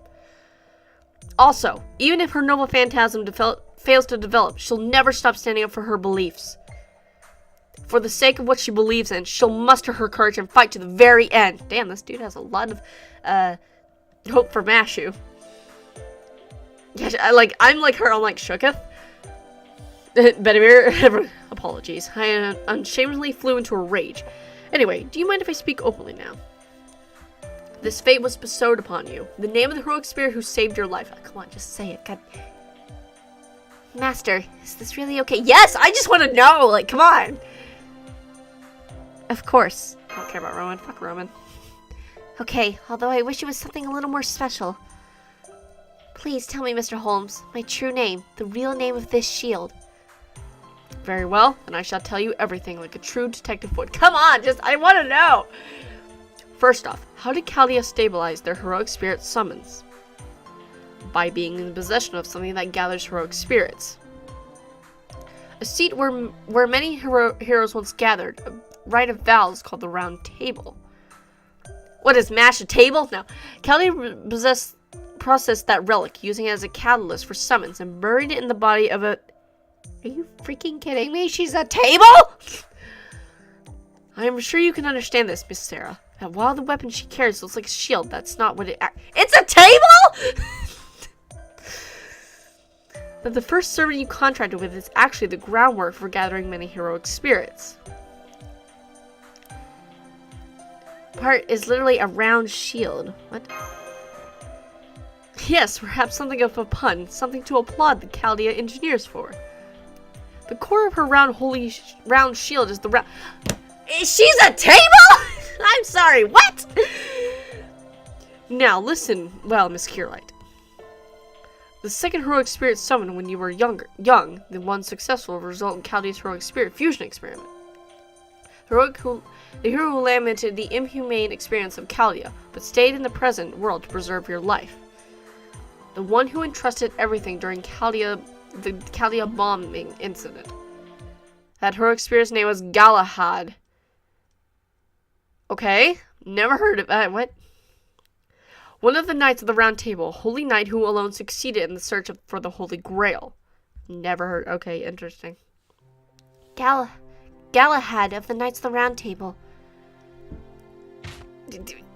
Also, even if her noble phantasm fails to develop, she'll never stop standing up for her beliefs. For the sake of what she believes in, she'll muster her courage and fight to the very end. Damn, this dude has a lot of hope for MASHU. Yeah, I'm like her, I'm like shooketh. Bedivere, apologies. I unshamedly flew into a rage. Anyway, do you mind if I speak openly now? This fate was bestowed upon you. The name of the heroic spirit who saved your life. Oh, come on, just say it. God. Master, is this really okay? Yes, I just want to know. Like, come on. Of course. I don't care about Roman. Fuck Roman. Okay, although I wish it was something a little more special. Please tell me, Mr. Holmes, my true name, the real name of this shield. Very well, then I shall tell you everything like a true detective would. Come on, I want to know. First off, how did Chaldea stabilize their heroic spirit summons? By being in possession of something that gathers heroic spirits. A seat where many heroes once gathered, a rite of vows called the Round Table. What is MASH, a table? No. Chaldea processed that relic, using it as a catalyst for summons, and buried it in the body of a... Are you freaking kidding me? She's a table? I am sure you can understand this, Miss Sarah. That while the weapon she carries looks like a shield, that's not what it... It's a table?! That the first servant you contracted with is actually the groundwork for gathering many heroic spirits. Part is literally a round shield. What? Yes, perhaps something of a pun, something to applaud the Chaldea engineers for. The core of her round shield is the round... She's a table?! I'm sorry, what? Now, listen, well, Miss Curelight. The second heroic spirit summoned when you were young, the one successful result in Chaldea's heroic spirit fusion experiment. The hero who lamented the inhumane experience of Chaldea, but stayed in the present world to preserve your life. The one who entrusted everything during the Chaldea bombing incident. That heroic spirit's name was Galahad. Okay, never heard of what? One of the knights of the Round Table, holy knight who alone succeeded in the search for the Holy Grail. Never heard. Okay, interesting. Galahad of the Knights of the Round Table.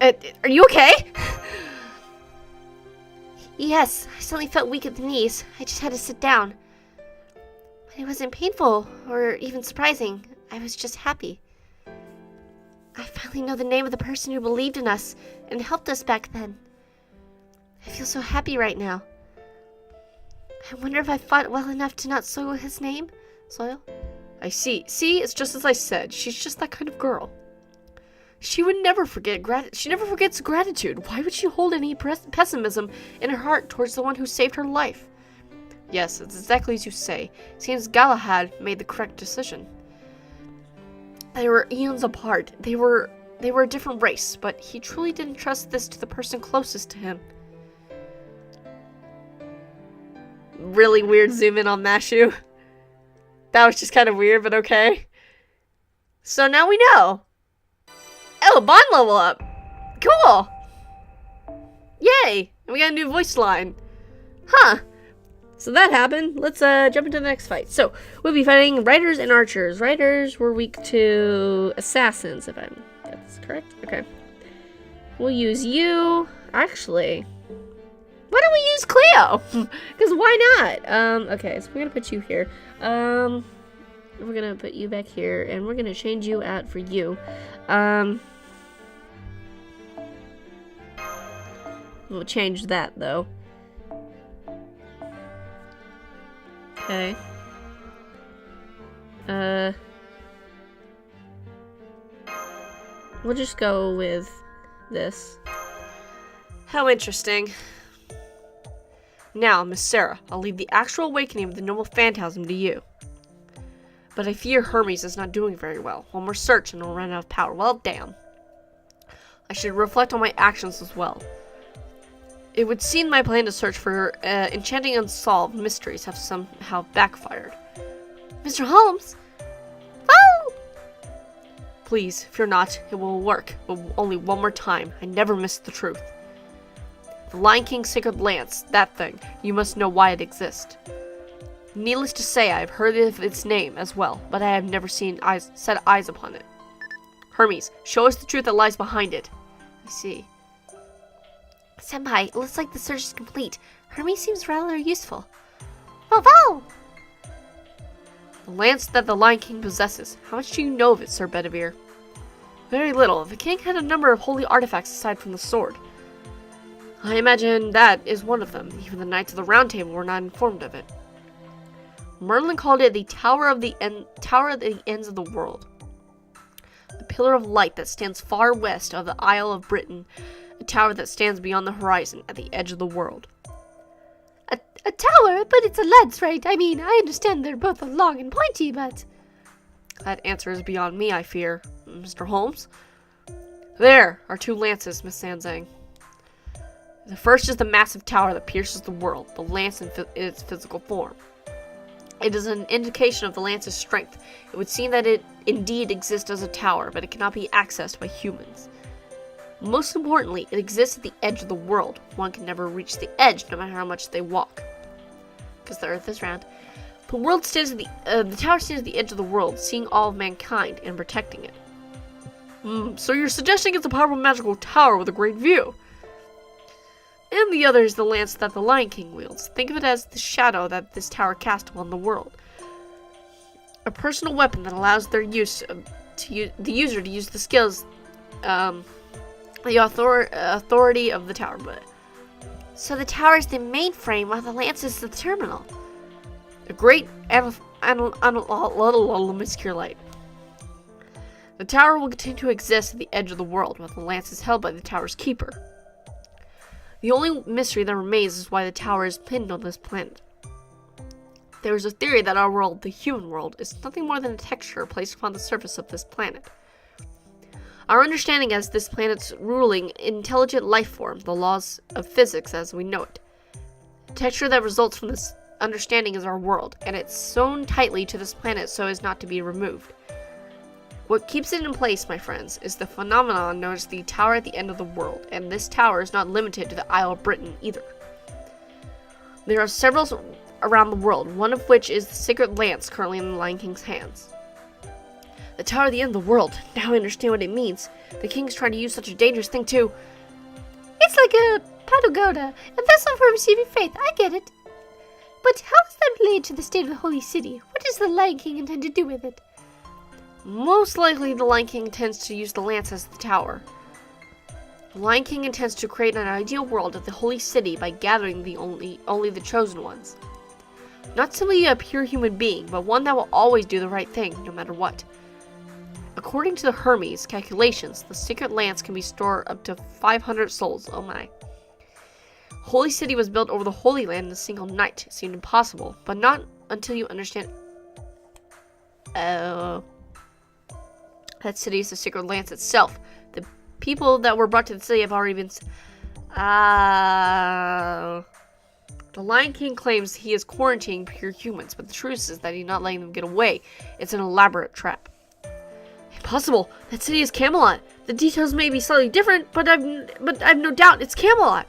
Are you okay? Yes, I suddenly felt weak at the knees. I just had to sit down. But it wasn't painful or even surprising. I was just happy. I finally know the name of the person who believed in us and helped us back then. I feel so happy right now. I wonder if I fought well enough to not soil his name? Soil? I see. See, it's just as I said. She's just that kind of girl. She would never forget she never forgets gratitude. Why would she hold any pessimism in her heart towards the one who saved her life? Yes, it's exactly as you say. Seems Galahad made the correct decision. They were eons apart. They were a different race, but he truly didn't trust this to the person closest to him. Really weird zoom in on MASHU. That was just kind of weird, but okay. So now we know. Oh, bond level up. Cool. Yay. And we got a new voice line. Huh. So that happened. Let's jump into the next fight. So we'll be fighting riders and archers. Riders were weak to assassins, if that's correct. Okay. We'll use you. Actually, why don't we use Cleo? Because why not? Okay, so we're gonna put you here. We're gonna put you back here, and we're gonna change you out for you. We'll change that though. Okay. We'll just go with this. How interesting. Now, Miss Sarah, I'll leave the actual awakening of the noble phantasm to you. But I fear Hermes is not doing very well. One more search and we'll run out of power. Well, damn. I should reflect on my actions as well. It would seem my plan to search for enchanting unsolved mysteries have somehow backfired. Mr. Holmes? Oh! Please, fear not. It will work, but only one more time. I never miss the truth. The Lion King's sacred lance, that thing. You must know why it exists. Needless to say, I have heard of its name as well, but I have never set eyes upon it. Hermes, show us the truth that lies behind it. I see. Senpai, it looks like the search is complete. Hermes seems rather useful. Wow! The lance that the Lion King possesses. How much do you know of it, Sir Bedivere? Very little. The king had a number of holy artifacts aside from the sword. I imagine that is one of them. Even the Knights of the Round Table were not informed of it. Merlin called it the Tower of the Ends of the World. The pillar of light that stands far west of the Isle of Britain, a tower that stands beyond the horizon at the edge of the world. A tower? But it's a lance, right? I mean, I understand they're both long and pointy, but... That answer is beyond me, I fear. Mr. Holmes? There are 2 lances, Miss Sanzang. The first is the massive tower that pierces the world, the lance in its physical form. It is an indication of the lance's strength. It would seem that it indeed exists as a tower, but it cannot be accessed by humans. Most importantly, it exists at the edge of the world. One can never reach the edge, no matter how much they walk. Because the earth is round. The tower stands at the edge of the world, seeing all of mankind and protecting it. So you're suggesting it's a powerful magical tower with a great view. And the other is the lance that the Lion King wields. Think of it as the shadow that this tower casts upon the world. A personal weapon that allows the user to use the skills, the authority of the tower. So the tower is the main frame, while the lance is the terminal. A great obscure light. The tower will continue to exist at the edge of the world, while the lance is held by the tower's keeper. The only mystery that remains is why the tower is pinned on this planet. There is a theory that our world, the human world, is nothing more than a texture placed upon the surface of this planet. Our understanding as this planet's ruling intelligent life form, the laws of physics as we know it. The texture that results from this understanding is our world, and it's sewn tightly to this planet so as not to be removed. What keeps it in place, my friends, is the phenomenon known as the Tower at the End of the World, and this tower is not limited to the Isle of Britain either. There are several around the world, one of which is the sacred lance currently in the Lion King's hands. The Tower at the End of the World, now I understand what it means. The king's trying to use such a dangerous thing too. It's like a pagoda, a vessel for receiving faith, I get it. But how is that related to the state of the Holy City? What does the Lion King intend to do with it? Most likely the Lion King intends to use the lance as the tower. The Lion King intends to create an ideal world of the Holy City by gathering only the chosen ones. Not simply a pure human being, but one that will always do the right thing, no matter what. According to the Hermes calculations, the secret lance can be stored up to 500 souls. Oh my. Holy City was built over the Holy Land in a single night. It seemed impossible, but not until you understand. That city is the sacred lance itself. The people that were brought to the city have already been. The Lion King claims he is quarantining pure humans, but the truth is that he's not letting them get away. It's an elaborate trap. Impossible! That city is Camelot. The details may be slightly different, but I've no doubt it's Camelot.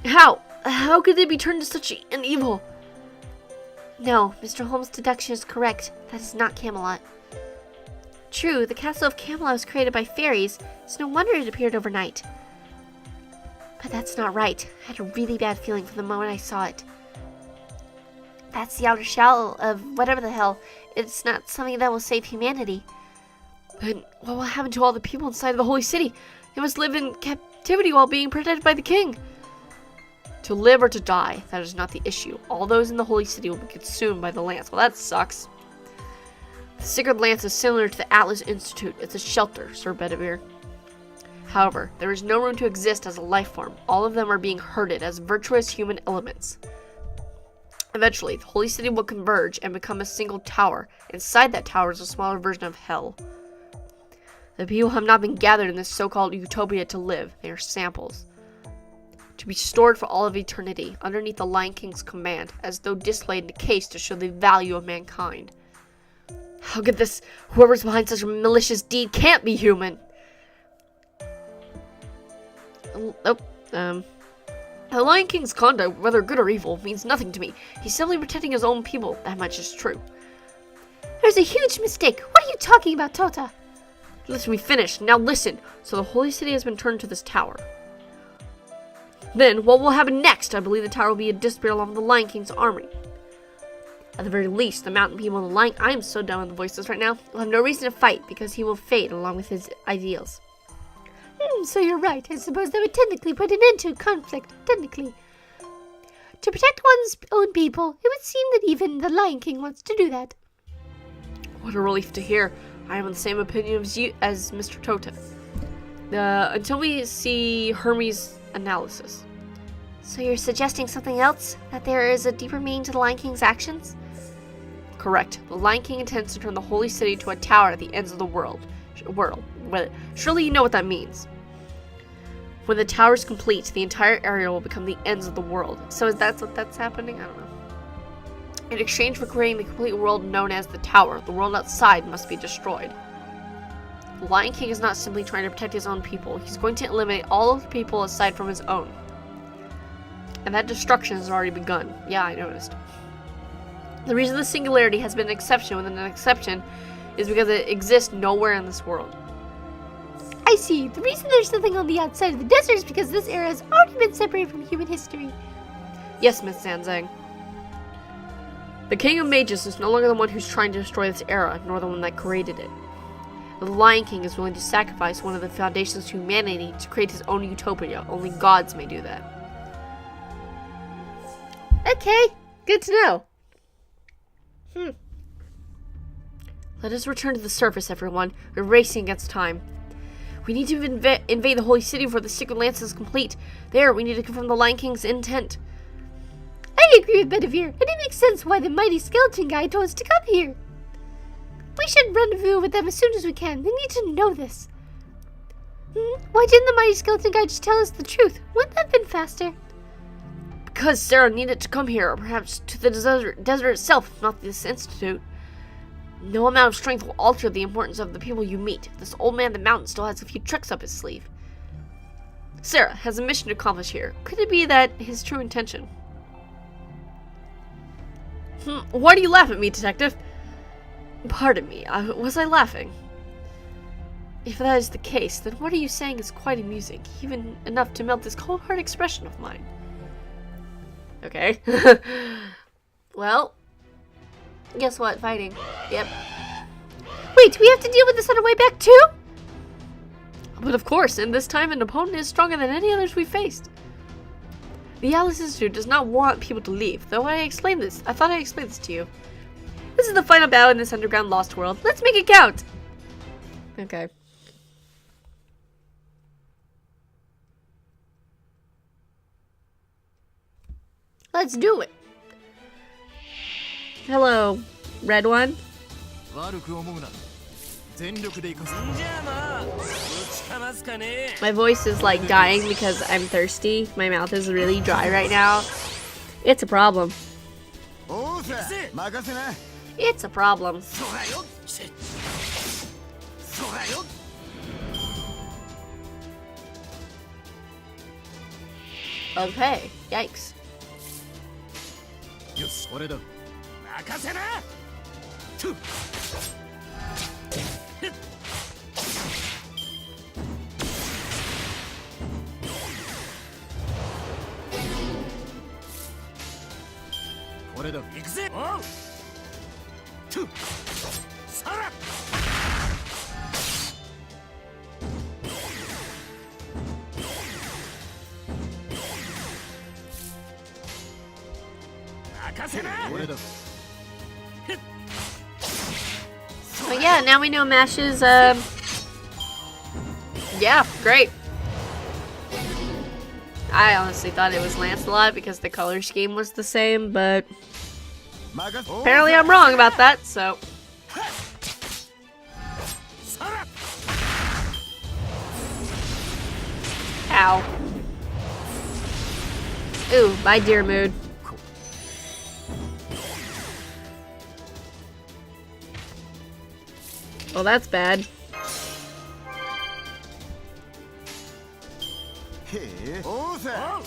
How? How could they be turned to such an evil? No, Mr. Holmes' deduction is correct. That is not Camelot. True, the castle of Camelot was created by fairies. It's no wonder it appeared overnight. But that's not right. I had a really bad feeling from the moment I saw it. That's the outer shell of whatever the hell. It's not something that will save humanity. Then what will happen to all the people inside of the Holy City? They must live in captivity while being protected by the king. To live or to die, that is not the issue. All those in the Holy City will be consumed by the lance. Well, that sucks. The sacred lance is similar to the Atlas Institute. It's a shelter, Sir Bedivere. However, there is no room to exist as a life form. All of them are being herded as virtuous human elements. Eventually, the Holy City will converge and become a single tower. Inside that tower is a smaller version of hell. The people have not been gathered in this so-called utopia to live. They are samples. To be stored for all of eternity, underneath the Lion King's command, as though displayed in a case to show the value of mankind. How could this, whoever's behind such a malicious deed can't be human? The Lion King's conduct, whether good or evil, means nothing to me. He's simply protecting his own people. That much is true. There's a huge mistake. What are you talking about, Tota? Listen, we finished. Now listen. So the holy city has been turned to this tower. Then, what will happen next? I believe the tower will be a disappear along with the Lion King's army. At the very least, the mountain people and the Lion... I am so done with the voices right now. Will have no reason to fight, because he will fade along with his ideals. So you're right. I suppose that would technically put an end to conflict. Technically. To protect one's own people, it would seem that even the Lion King wants to do that. What a relief to hear. I am on the same opinion as you, as Mr. Tota. Until we see Hermes' analysis. So you're suggesting something else? That there is a deeper meaning to the Lion King's actions? Correct. The Lion King intends to turn the holy city to a tower at the ends of the world. Surely you know what that means. When the tower is complete, the entire area will become the ends of the world. So is that what that's happening? I don't know. In exchange for creating the complete world known as the tower, the world outside must be destroyed. The Lion King is not simply trying to protect his own people. He's going to eliminate all of the people aside from his own. And that destruction has already begun. Yeah, I noticed. The reason the singularity has been an exception within an exception is because it exists nowhere in this world. I see. The reason there's nothing on the outside of the desert is because this era has already been separated from human history. Yes, Miss Sanzang. The King of Mages is no longer the one who's trying to destroy this era, nor the one that created it. The Lion King is willing to sacrifice one of the foundations to humanity to create his own utopia. Only gods may do that. Okay, good to know. Let us return to the surface, everyone. We're racing against time. We need to invade the holy city before the secret lance is complete. There, we need to confirm the Lion King's intent. I agree with Bedivere, and it makes sense why the mighty skeleton guy told us to come here. We should rendezvous with them as soon as we can. They need to know this. Why didn't the mighty skeleton guy just tell us the truth? Wouldn't that have been faster? Because Sarah needed to come here, or perhaps to the desert itself, if not this institute. No amount of strength will alter the importance of the people you meet. This old man in the mountain still has a few tricks up his sleeve. Sarah has a mission to accomplish here. Could it be that his true intention? Why do you laugh at me, detective? Pardon me, was I laughing? If that is the case, then what are you saying is quite amusing, even enough to melt this cold hard expression of mine. Okay. Well, guess what? Fighting. Yep. Wait, we have to deal with this on our way back too? But of course, and this time an opponent is stronger than any others we faced. The Alice Institute does not want people to leave, though I thought I explained this to you. This is the final battle in this underground lost world. Let's make it count! Okay. Let's do it. Hello, red one. 悪く思うな。全力で行かせる。じゃあまあ、ぶちかますかね。 My voice is like dying because I'm thirsty. My mouth is really dry right now. It's a problem. おうさ、任せな。 It's a problem. そうだよ。そうだよ。 Okay, yikes. よし、俺だ。任せな。トゥ。これだ。行くぜ。おう。トゥ。さら。任せな。俺だ。 But yeah, now we know MASHU's, yeah, great. I honestly thought it was Lancelot because the color scheme was the same, but apparently I'm wrong about that, so. Ow. Ooh, my dear mood. Well, that's bad. へえ。おうさ。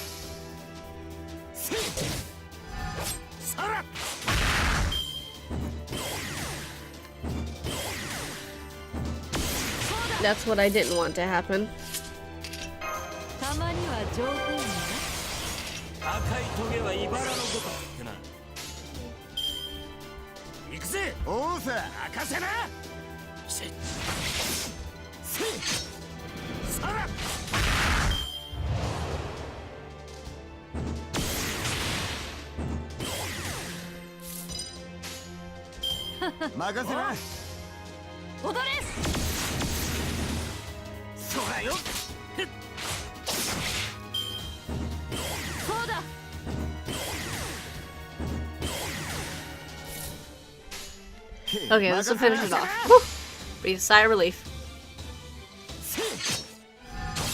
That's what I didn't want to happen. たまには上手にね。赤いトゲは茨のごとくってな。行くぜ。おうさ。任せな。せっ。せっ。さら。任せな。踊れ。そらよ。へっ。そうだ。 Okay, this will finish it off. Whew. Breathe a sigh of relief.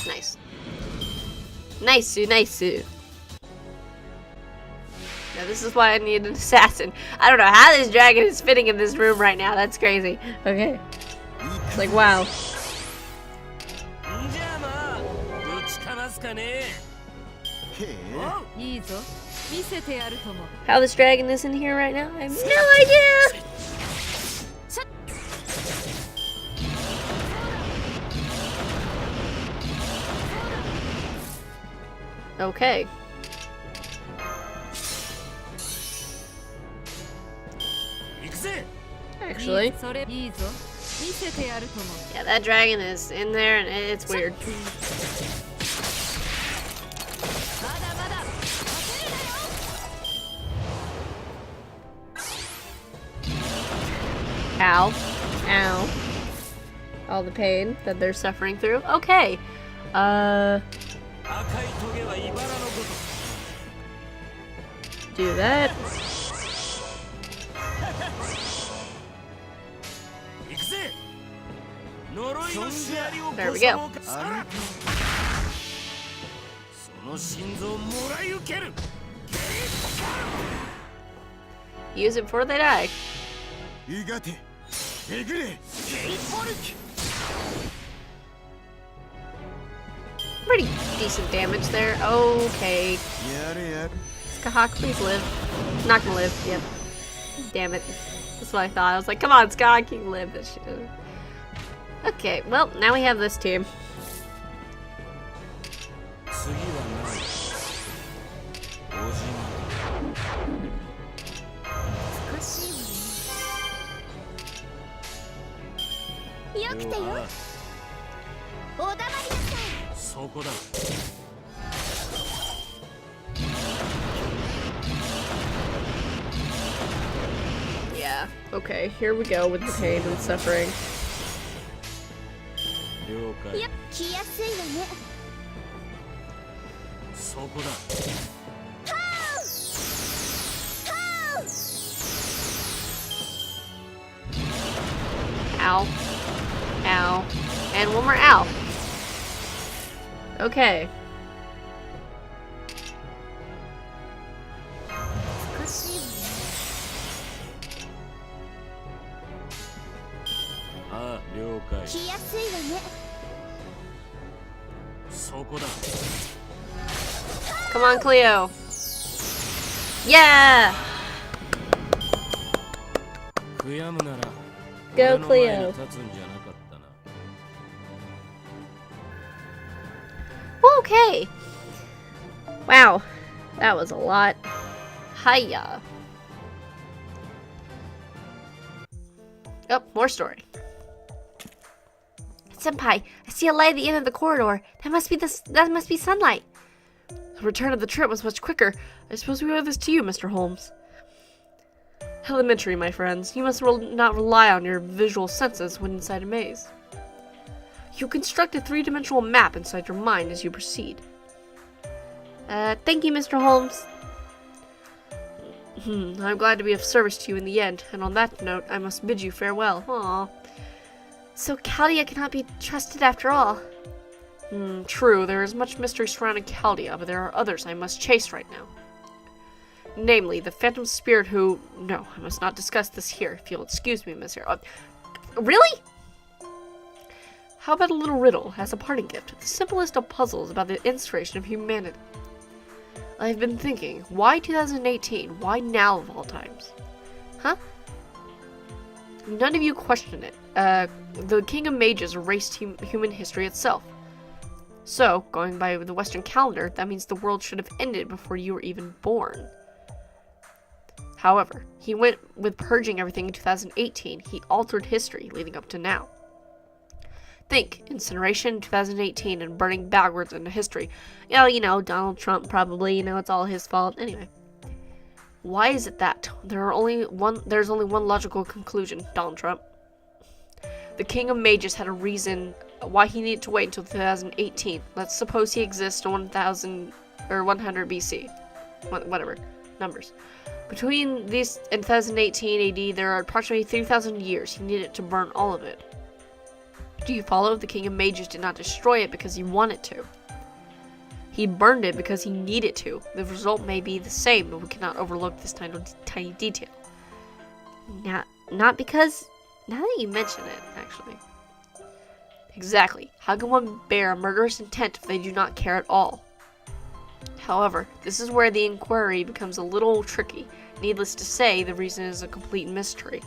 Nice. Nice, nice. Now this is why I need an assassin. I don't know how this dragon is fitting in this room right now. That's crazy. Okay. It's like, wow. んじゃあまあ、ぶちかますかね。へえ。いいぞ。見せてやるとも。 How this dragon is in here right now? I have no idea. Okay. Actually, それいいぞ。見せてやるとも。 yeah, that dragon is in there and it's weird. まだまだ。焦るなよ。 Ow. Ow. All the pain that they're suffering through. Okay. 赤いトゲは茨のごとく。 Do that. 行くぜ。呪いのシアリを There we go. さら。その心臓をもらい受ける。 Use it before they die. いがて。えぐれ。 Pretty decent damage there. Okay. やれやれ。 Skahawk, please live. Not gonna live. Yep. Damn it. That's what I thought. I was like, come on, Skahawk, you can live this shit. Okay, well, now we have this team. 次は何？おじ少しいわね。よくてよ。お黙りなさい。そこだ。 Yeah. Okay, here we go with the pain and suffering. 了解。や来やすいわね。そこだ。 Ow. Ow. And one more ow. Okay. 少しいわね。ああ、了解。来やすいわね。そこだ。 Come on, Cleo. Yeah! 悔やむなら Go, 俺の前に Cleo. 立つんじゃなかったな。 Okay. Wow. That was a lot. Hiya. Oh, more story. Senpai, I see a light at the end of the corridor. That must be sunlight. The return of the trip was much quicker. I suppose we owe this to you, Mr. Holmes. Elementary, my friends. You must not rely on your visual senses when inside a maze. You construct a three-dimensional map inside your mind as you proceed. Thank you, Mr. Holmes. I'm glad to be of service to you in the end, and on that note, I must bid you farewell. Aww. So Chaldea cannot be trusted after all. True, there is much mystery surrounding Chaldea, but there are others I must chase right now. Namely, the phantom spirit who... No, I must not discuss this here, if you'll excuse me, Monsieur. Really? How about a little riddle as a parting gift? The simplest of puzzles about the inspiration of humanity. I've been thinking, why 2018? Why now of all times? Huh? None of you question it. The King of Mages erased human history itself. So, going by the Western calendar, that means the world should have ended before you were even born. However, he went with purging everything in 2018. He altered history leading up to now. Think, incineration in 2018 and burning backwards into history. Yeah, you know, Donald Trump probably, you know, it's all his fault. Anyway. Why is it that? There's only one logical conclusion, Donald Trump. The King of Mages had a reason why he needed to wait until 2018. Let's suppose he exists in 1000 or 100 BC. Whatever. Numbers. Between this and 2018 AD, there are approximately 3,000 years. He needed to burn all of it. Do you follow? The King of Mages did not destroy it because he wanted to. He burned it because he needed to. The result may be the same, but we cannot overlook this tiny detail. Not because... Now that you mention it, actually. Exactly. How can one bear a murderous intent if they do not care at all? However, this is where the inquiry becomes a little tricky. Needless to say, the reason is a complete mystery.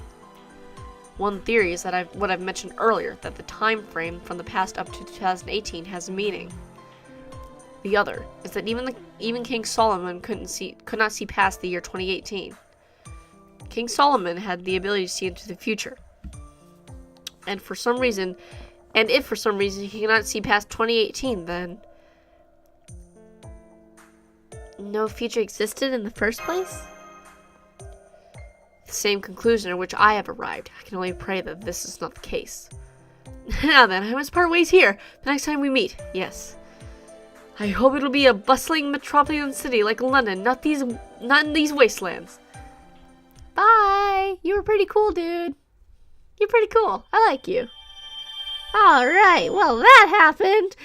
One theory is that what I've mentioned earlier, that the time frame from the past up to 2018 has meaning. The other is that even King Solomon could not see past the year 2018. King Solomon had the ability to see into the future. And if for some reason he cannot see past 2018, then no future existed in the first place? The same conclusion at which I have arrived. I can only pray that this is not the case. Now then, I must part ways here. The next time we meet, yes. I hope it'll be a bustling metropolitan city like London, not in these wastelands. Bye! You were pretty cool, dude. You're pretty cool. I like you. Alright, well that happened.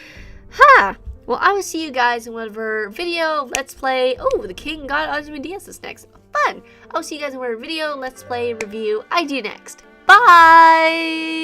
Ha! Well, I will see you guys in whatever video, let's play. Oh, the King got Ozymandias is next. Fun! I'll see you guys in whatever video, let's play, review I do next. Bye!